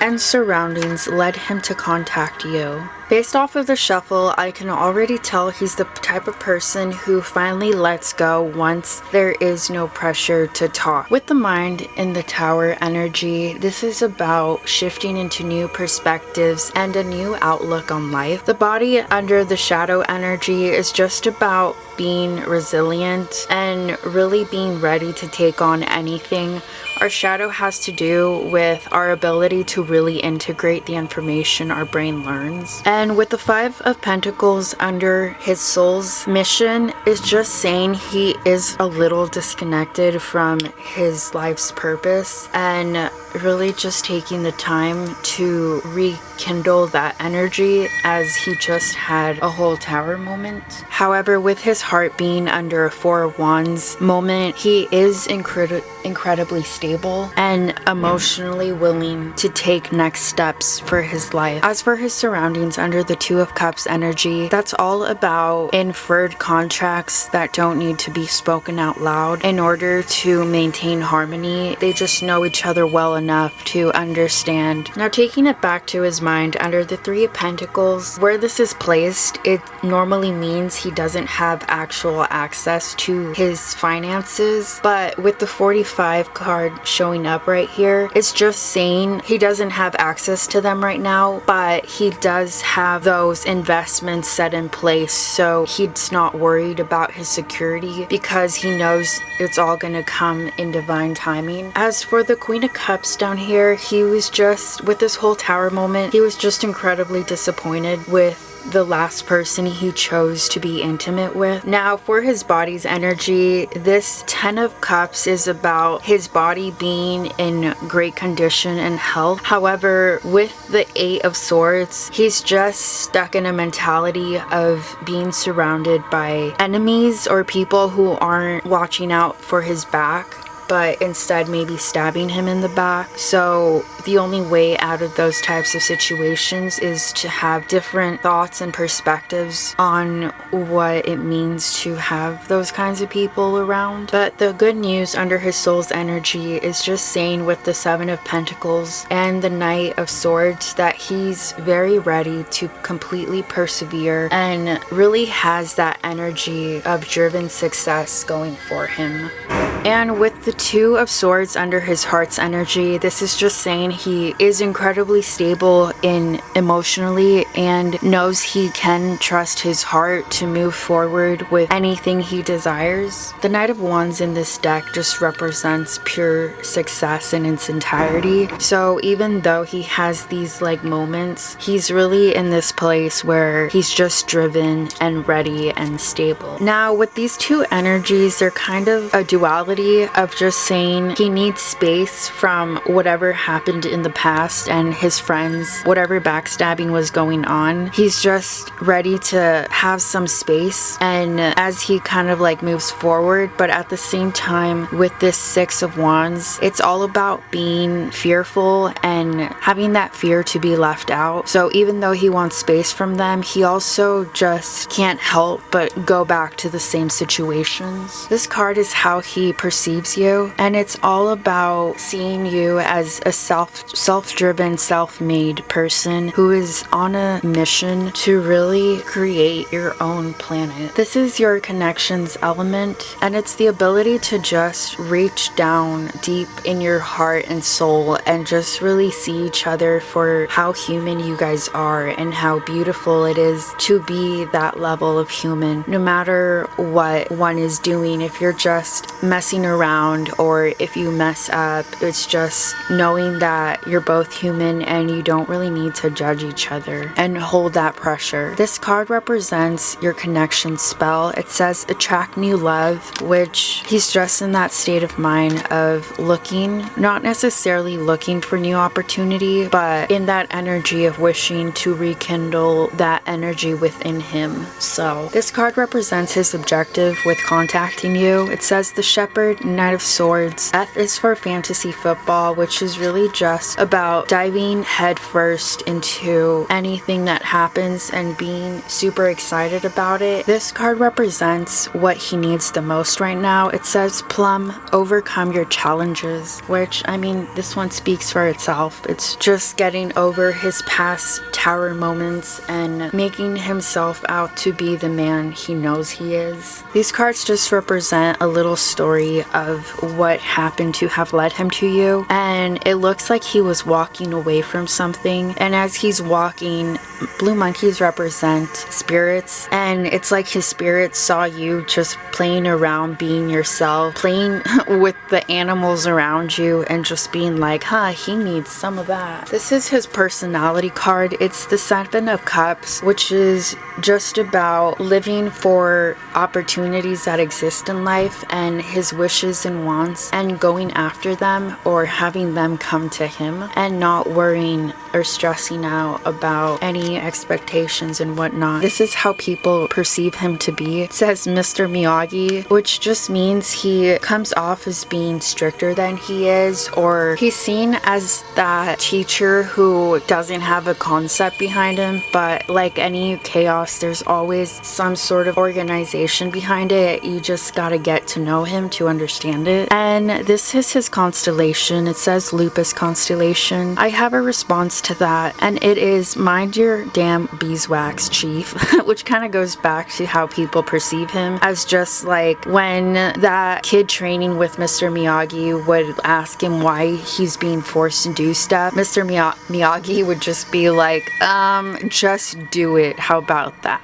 Speaker 1: and surroundings led him to contact you. Based off of the shuffle, I can already tell he's the type of person who finally lets go once there is no pressure to talk. With the mind in the Tower energy, this is about shifting into new perspectives and a new outlook on life. The body under the Shadow energy is just about being resilient and really being ready to take on anything. Our shadow has to do with our ability to really integrate the information our brain learns. And with the Five of Pentacles under his soul's mission is just saying he is a little disconnected from his life's purpose and really just taking the time to rekindle that energy as he just had a whole Tower moment. However, with his heart being under a Four of Wands moment, he is incredibly stable and emotionally willing to take next steps for his life. As for his surroundings under the Two of Cups energy, that's all about inferred contracts that don't need to be spoken out loud in order to maintain harmony. They just know each other well enough to understand. Now, taking it back to his mind under the Three of Pentacles, where this is placed, it normally means he doesn't have actual access to his finances, but with the 45 card showing up right here, it's just saying he doesn't have access to them right now, but he does have those investments set in place, so he's not worried about his security because he knows it's all gonna come in divine timing. As for the Queen of Cups down here, he was just, with this whole Tower moment, he was just incredibly disappointed with the last person he chose to be intimate with. Now, for his body's energy, this 10 of Cups is about his body being in great condition and health. However, with the 8 of Swords, he's just stuck in a mentality of being surrounded by enemies or people who aren't watching out for his back, but instead maybe stabbing him in the back. So the only way out of those types of situations is to have different thoughts and perspectives on what it means to have those kinds of people around. But the good news under his soul's energy is just saying with the Seven of Pentacles and the Knight of Swords that he's very ready to completely persevere and really has that energy of driven success going for him. And with the Two of Swords under his heart's energy, this is just saying he is incredibly stable emotionally and knows he can trust his heart to move forward with anything he desires. The Knight of Wands in this deck just represents pure success in its entirety. So even though he has these like moments, he's really in this place where he's just driven and ready and stable. Now with these two energies, they're kind of a duality of just saying he needs space from whatever happened in the past and his friends, whatever backstabbing was going on. He's just ready to have some space, and as he kind of like moves forward, but at the same time with this Six of Wands, it's all about being fearful and having that fear to be left out. So even though he wants space from them, he also just can't help but go back to the same situations. This card is how he perceives you, and it's all about seeing you as a self-driven, self-made person who is on a mission to really create your own planet. This is your connections element, and it's the ability to just reach down deep in your heart and soul and just really see each other for how human you guys are and how beautiful it is to be that level of human, no matter what one is doing. If you're just messing around or if you mess up, it's just knowing that you're both human and you don't really need to judge each other and hold that pressure. This card represents your connection spell. It says attract new love, which he's just in that state of mind of looking, not necessarily looking for new opportunity, but in that energy of wishing to rekindle that energy within him. So this card represents his objective with contacting you. It says the Shepherd, Knight of Swords. F is for fantasy football, which is really just about diving headfirst into anything that happens and being super excited about it. This card represents what he needs the most right now. It says Plum, overcome your challenges, which, I mean, this one speaks for itself. It's just getting over his past tower moments and making himself out to be the man he knows he is. These cards just represent a little story of what happened to have led him to you, and it looks like he was walking away from something, and as he's walking, blue monkeys represent spirits, and it's like his spirit saw you just playing around, being yourself, playing with the animals around you, and just being like, he needs some of that. This is his personality card. It's the Seven of Cups, which is just about living for opportunities that exist in life and his wishes and wants and going after them or having them come to him and not worrying or stressing out about any expectations and whatnot. This is how people perceive him to be. It says Mr. Miyagi, which just means he comes off as being stricter than he is, or he's seen as that teacher who doesn't have a concept behind him, but like any chaos, there's always some sort of organization behind it. You just gotta get to know him to understand it. And this is his constellation. It says Lupus constellation. I have a response to that, and it is mind your damn beeswax, chief, which kind of goes back to how people perceive him as just like when that kid training with Mr. Miyagi would ask him why he's being forced to do stuff. Mr. Miyagi would just be like, just do it. How about that?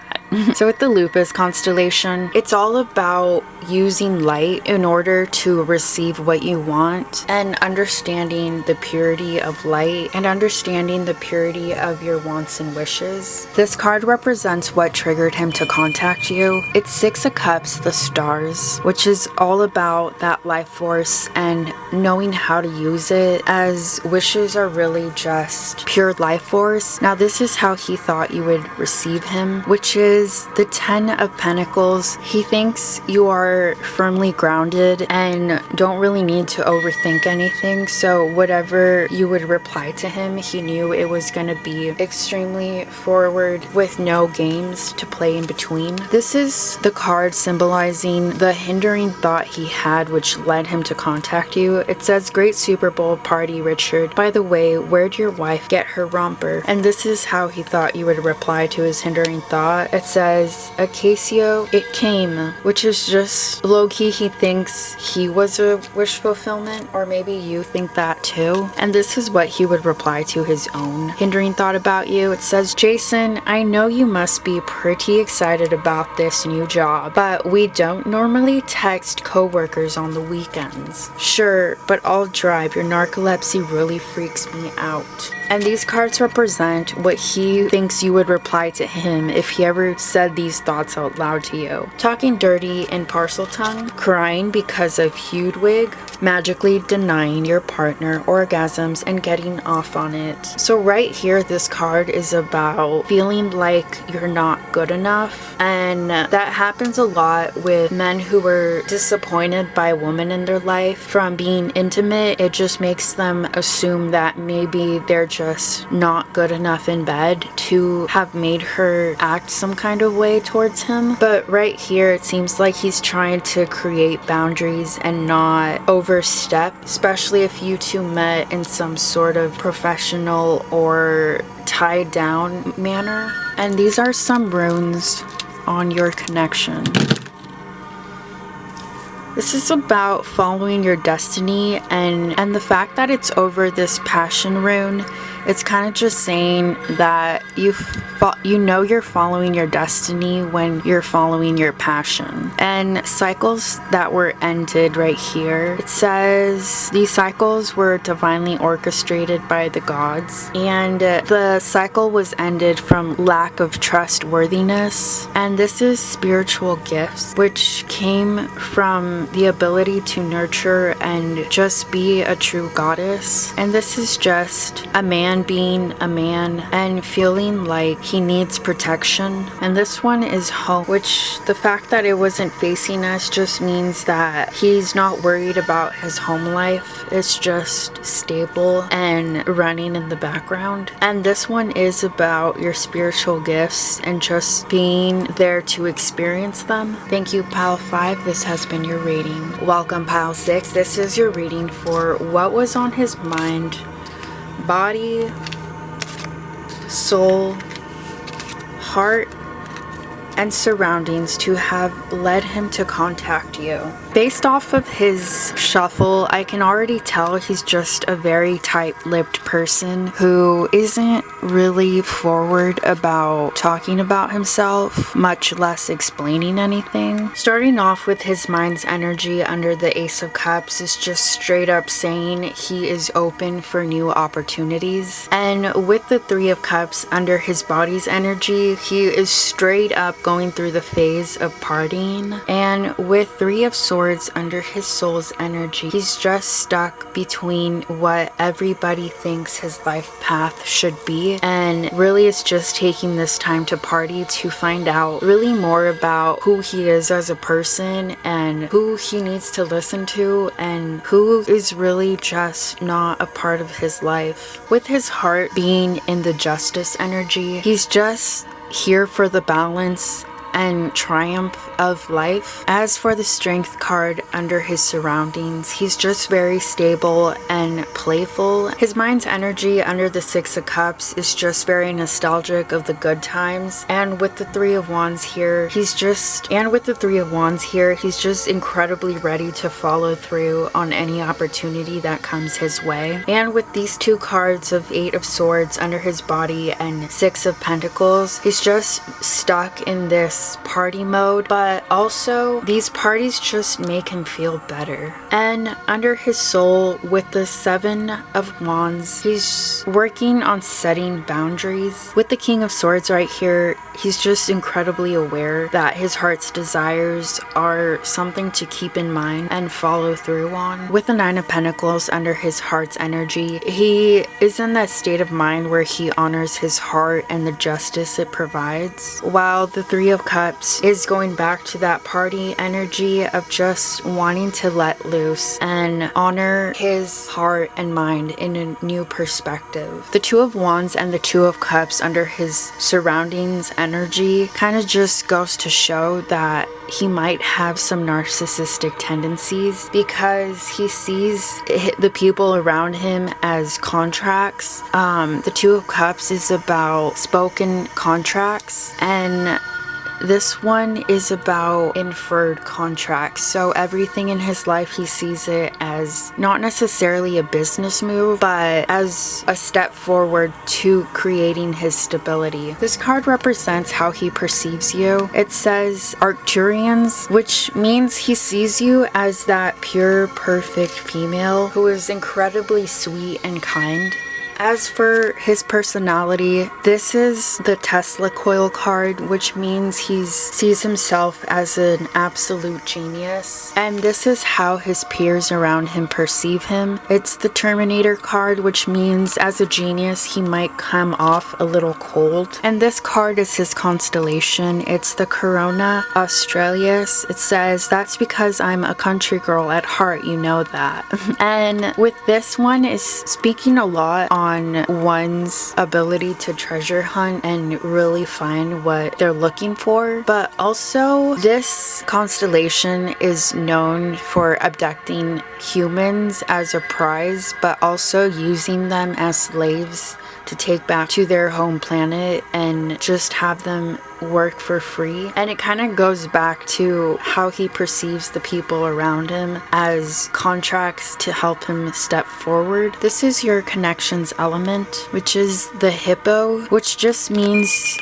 Speaker 1: So with the Lupus constellation, it's all about using light in order to receive what you want and understanding the purity of light and understanding the purity of your wants and wishes. This card represents what triggered him to contact you. It's Six of Cups, the stars, which is all about that life force and knowing how to use it, as wishes are really just pure life force. Now this is how he thought you would receive him, which is the Ten of Pentacles. He thinks you are firmly grounded and don't really need to overthink anything, so whatever you would reply to him, he knew it was going to be extremely forward with no games to play in between. This is the card symbolizing the hindering thought he had which led him to contact you. It says Great Super Bowl Party, Richard. By the way, where'd your wife get her romper? And this is how he thought you would reply to his hindering thought. It says Acacio, it came, which is just guess low-key he thinks he was a wish fulfillment, or maybe you think that too. And this is what he would reply to his own hindering thought about you. It says, Jason, I know you must be pretty excited about this new job, but we don't normally text coworkers on the weekends. Sure, but I'll drive. Your narcolepsy really freaks me out. And these cards represent what he thinks you would reply to him if he ever said these thoughts out loud to you. Talking dirty in parcel tongue, crying because of hued wig, magically denying your partner orgasms and getting off on it. So right here, this card is about feeling like you're not good enough. And that happens a lot with men who were disappointed by a woman in their life. From being intimate, it just makes them assume that maybe they're just not good enough in bed to have made her act some kind of way towards him. But right here, it seems like he's trying to create boundaries and not overstep, especially if you two met in some sort of professional or tied down manner. And these are some runes on your connection. This is about following your destiny, and the fact that it's over this passion rune, it's kind of just saying that you know you're following your destiny when you're following your passion. And cycles that were ended right here, it says these cycles were divinely orchestrated by the gods, and the cycle was ended from lack of trustworthiness. And this is spiritual gifts, which came from the ability to nurture and just be a true goddess. And this is just a man being a man and feeling like he needs protection. And this one is home, which the fact that it wasn't facing us just means that he's not worried about his home life. It's just stable and running in the background. And this one is about your spiritual gifts and just being there to experience them. Thank you, Pile 5. This has been your reading. Welcome, Pile 6. This is your reading for what was on his mind, body, soul, heart, and surroundings to have led him to contact you. Based off of his shuffle, I can already tell he's just a very tight-lipped person who isn't really forward about talking about himself, much less explaining anything. Starting off with his mind's energy under the Ace of Cups is just straight up saying he is open for new opportunities. And with the Three of Cups under his body's energy, he is straight up going through the phase of partying. And with Three of Swords under his soul's energy, he's just stuck between what everybody thinks his life path should be, and really is just taking this time to party to find out really more about who he is as a person and who he needs to listen to and who is really just not a part of his life. With his heart being in the Justice energy, he's just here for the balance and triumph of life. As for the Strength card under his surroundings, he's just very stable and playful. Just mind's energy under the Six of Cups is just very nostalgic of the good times. And with the Three of Wands here, he's just incredibly ready to follow through on any opportunity that comes his way. And with these two cards of Eight of Swords under his body and Six of Pentacles, he's just stuck in this party mode, but also these parties just make him feel better. And under his soul, with the Seven of Wands, he's working on setting boundaries. With the King of Swords right here, he's just incredibly aware that his heart's desires are something to keep in mind and follow through on. With the Nine of Pentacles under his heart's energy, he is in that state of mind where he honors his heart and the justice it provides, while the Three of Cups is going back to that party energy of just wanting to let loose and honor his heart and mind in a new perspective. The Two of Wands and the Two of Cups under his surroundings energy kind of just goes to show that he might have some narcissistic tendencies because he sees the people around him as contracts. The Two of Cups is about spoken contracts, and this one is about inferred contracts. So everything in his life, he sees it as not necessarily a business move, but as a step forward to creating his stability. This card represents how he perceives you. It says Arcturians, which means he sees you as that pure, perfect female who is incredibly sweet and kind. As for his personality, this is the Tesla coil card, which means he sees himself as an absolute genius. And this is how his peers around him perceive him. It's the Terminator card, which means as a genius, he might come off a little cold. And this card is his constellation. It's the Corona Australis. It says, that's because I'm a country girl at heart, you know that. And with this one is speaking a lot on one's ability to treasure hunt and really find what they're looking for. But also, this constellation is known for abducting humans as a prize, but also using them as slaves to take back to their home planet and just have them work for free. And it kind of goes back to how he perceives the people around him as contracts to help him step forward. This is your connections element, which is the hippo, which just means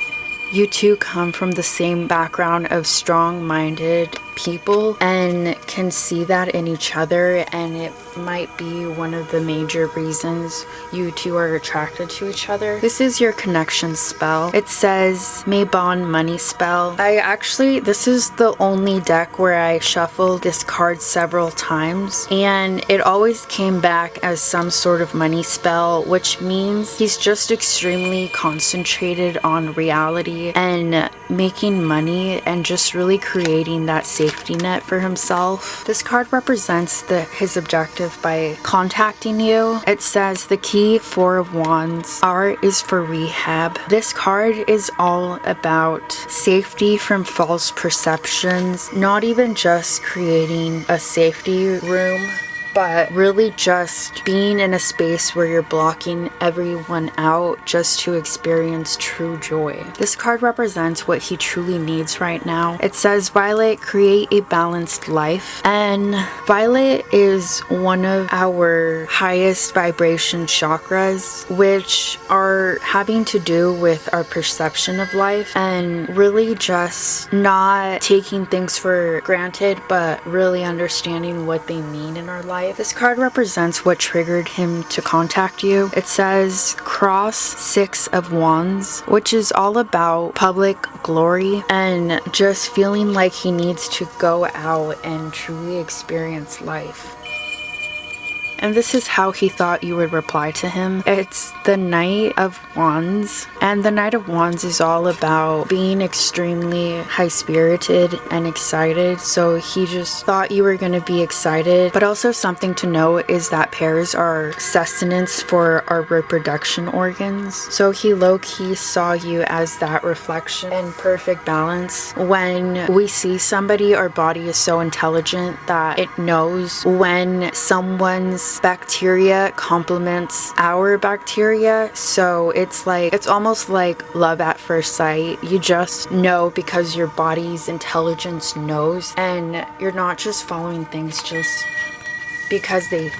Speaker 1: you two come from the same background of strong-minded people and can see that in each other, and it might be one of the major reasons you two are attracted to each other. This is your connection spell. It says may bond money spell. This is the only deck where I shuffled this card several times, and it always came back as some sort of money spell, which means he's just extremely concentrated on reality and making money and just really creating that safety net for himself. This card represents his objective by contacting you. It says the key, Four of Wands. R is for rehab. This card is all about safety from false perceptions, not even just creating a safety room, but really just being in a space where you're blocking everyone out just to experience true joy. This card represents what he truly needs right now. It says, Violet, create a balanced life. And Violet is one of our highest vibration chakras, which are having to do with our perception of life and really just not taking things for granted, but really understanding what they mean in our life. This card represents what triggered him to contact you. It says Cross, Six of Wands, which is all about public glory and just feeling like he needs to go out and truly experience life. And this is how he thought you would reply to him. It's the Knight of Wands. And the Knight of Wands is all about being extremely high-spirited and excited. So he just thought you were going to be excited. But also something to note is that pears are sustenance for our reproduction organs. So he low-key saw you as that reflection and perfect balance. When we see somebody, our body is so intelligent that it knows when someone's bacteria complements our bacteria. So it's almost like love at first sight. You just know because your body's intelligence knows, and you're not just following things just because they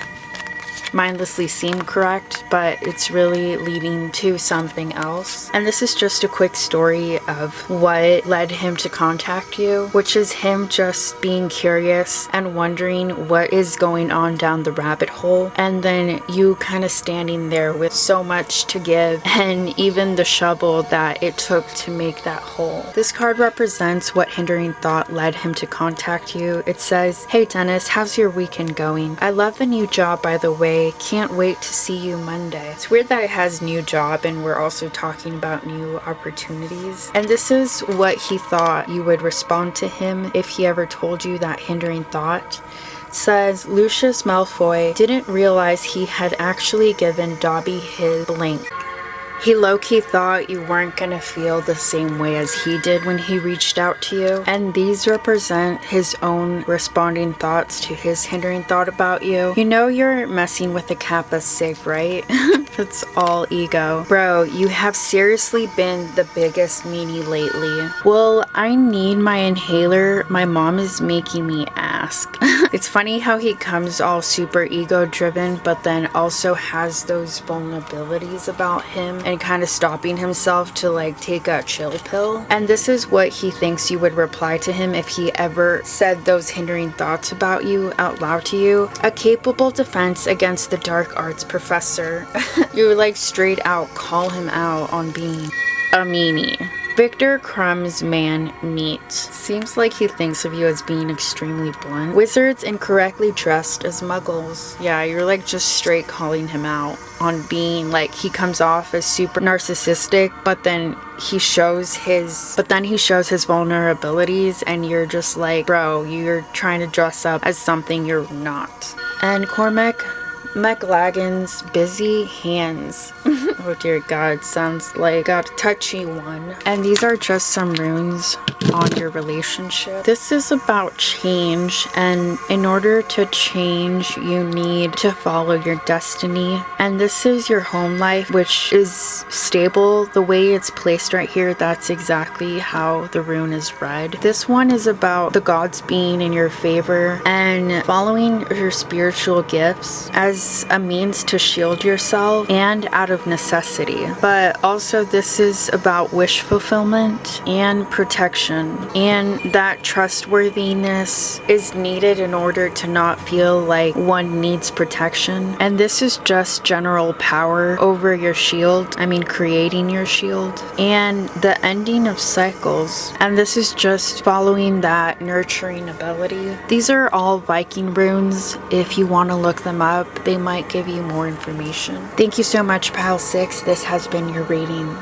Speaker 1: mindlessly seem correct, but it's really leading to something else. And this is just a quick story of what led him to contact you, which is him just being curious and wondering what is going on down the rabbit hole, and then you kind of standing there with so much to give and even the shovel that it took to make that hole. This card represents what hindering thought led him to contact you. It says, hey Dennis, how's your weekend going? I love the new job, by the way. Can't wait to see you Monday. It's weird that it has new job and we're also talking about new opportunities. And this is what he thought you would respond to him if he ever told you that hindering thought. It says, Lucius Malfoy didn't realize he had actually given Dobby his blank. He low-key thought you weren't gonna feel the same way as he did when he reached out to you. And these represent his own responding thoughts to his hindering thought about you. You know you're messing with a Kappa Sig, right? It's all ego. Bro, you have seriously been the biggest meanie lately. Well, I need my inhaler. My mom is making me ask. It's funny how he comes all super ego driven, but then also has those vulnerabilities about him and kind of stopping himself to like take a chill pill. And this is what he thinks you would reply to him if he ever said those hindering thoughts about you out loud to you. A capable defense against the dark arts professor. You would like straight out call him out on being a meanie. Victor Crumb's man meat. Seems like he thinks of you as being extremely blunt. Wizards incorrectly dressed as muggles. Yeah, you're like just straight calling him out on being like, he comes off as super narcissistic, but then he shows his vulnerabilities, and you're just like, bro, you're trying to dress up as something you're not. And Cormac McLagan's busy hands. Oh dear God, sounds like a touchy one. And these are just some runes on your relationship. This is about change, and in order to change, you need to follow your destiny. And this is your home life, which is stable. The way it's placed right here, that's exactly how the rune is read. This one is about the gods being in your favor and following your spiritual gifts as a means to shield yourself and out of necessity. But also this is about wish fulfillment and protection, and that trustworthiness is needed in order to not feel like one needs protection. And this is just general power over your shield. I mean, creating your shield and the ending of cycles. And this is just following that nurturing ability. These are all Viking runes. If you want to look them up, they might give you more information. Thank you so much, Pile 6. This has been your reading.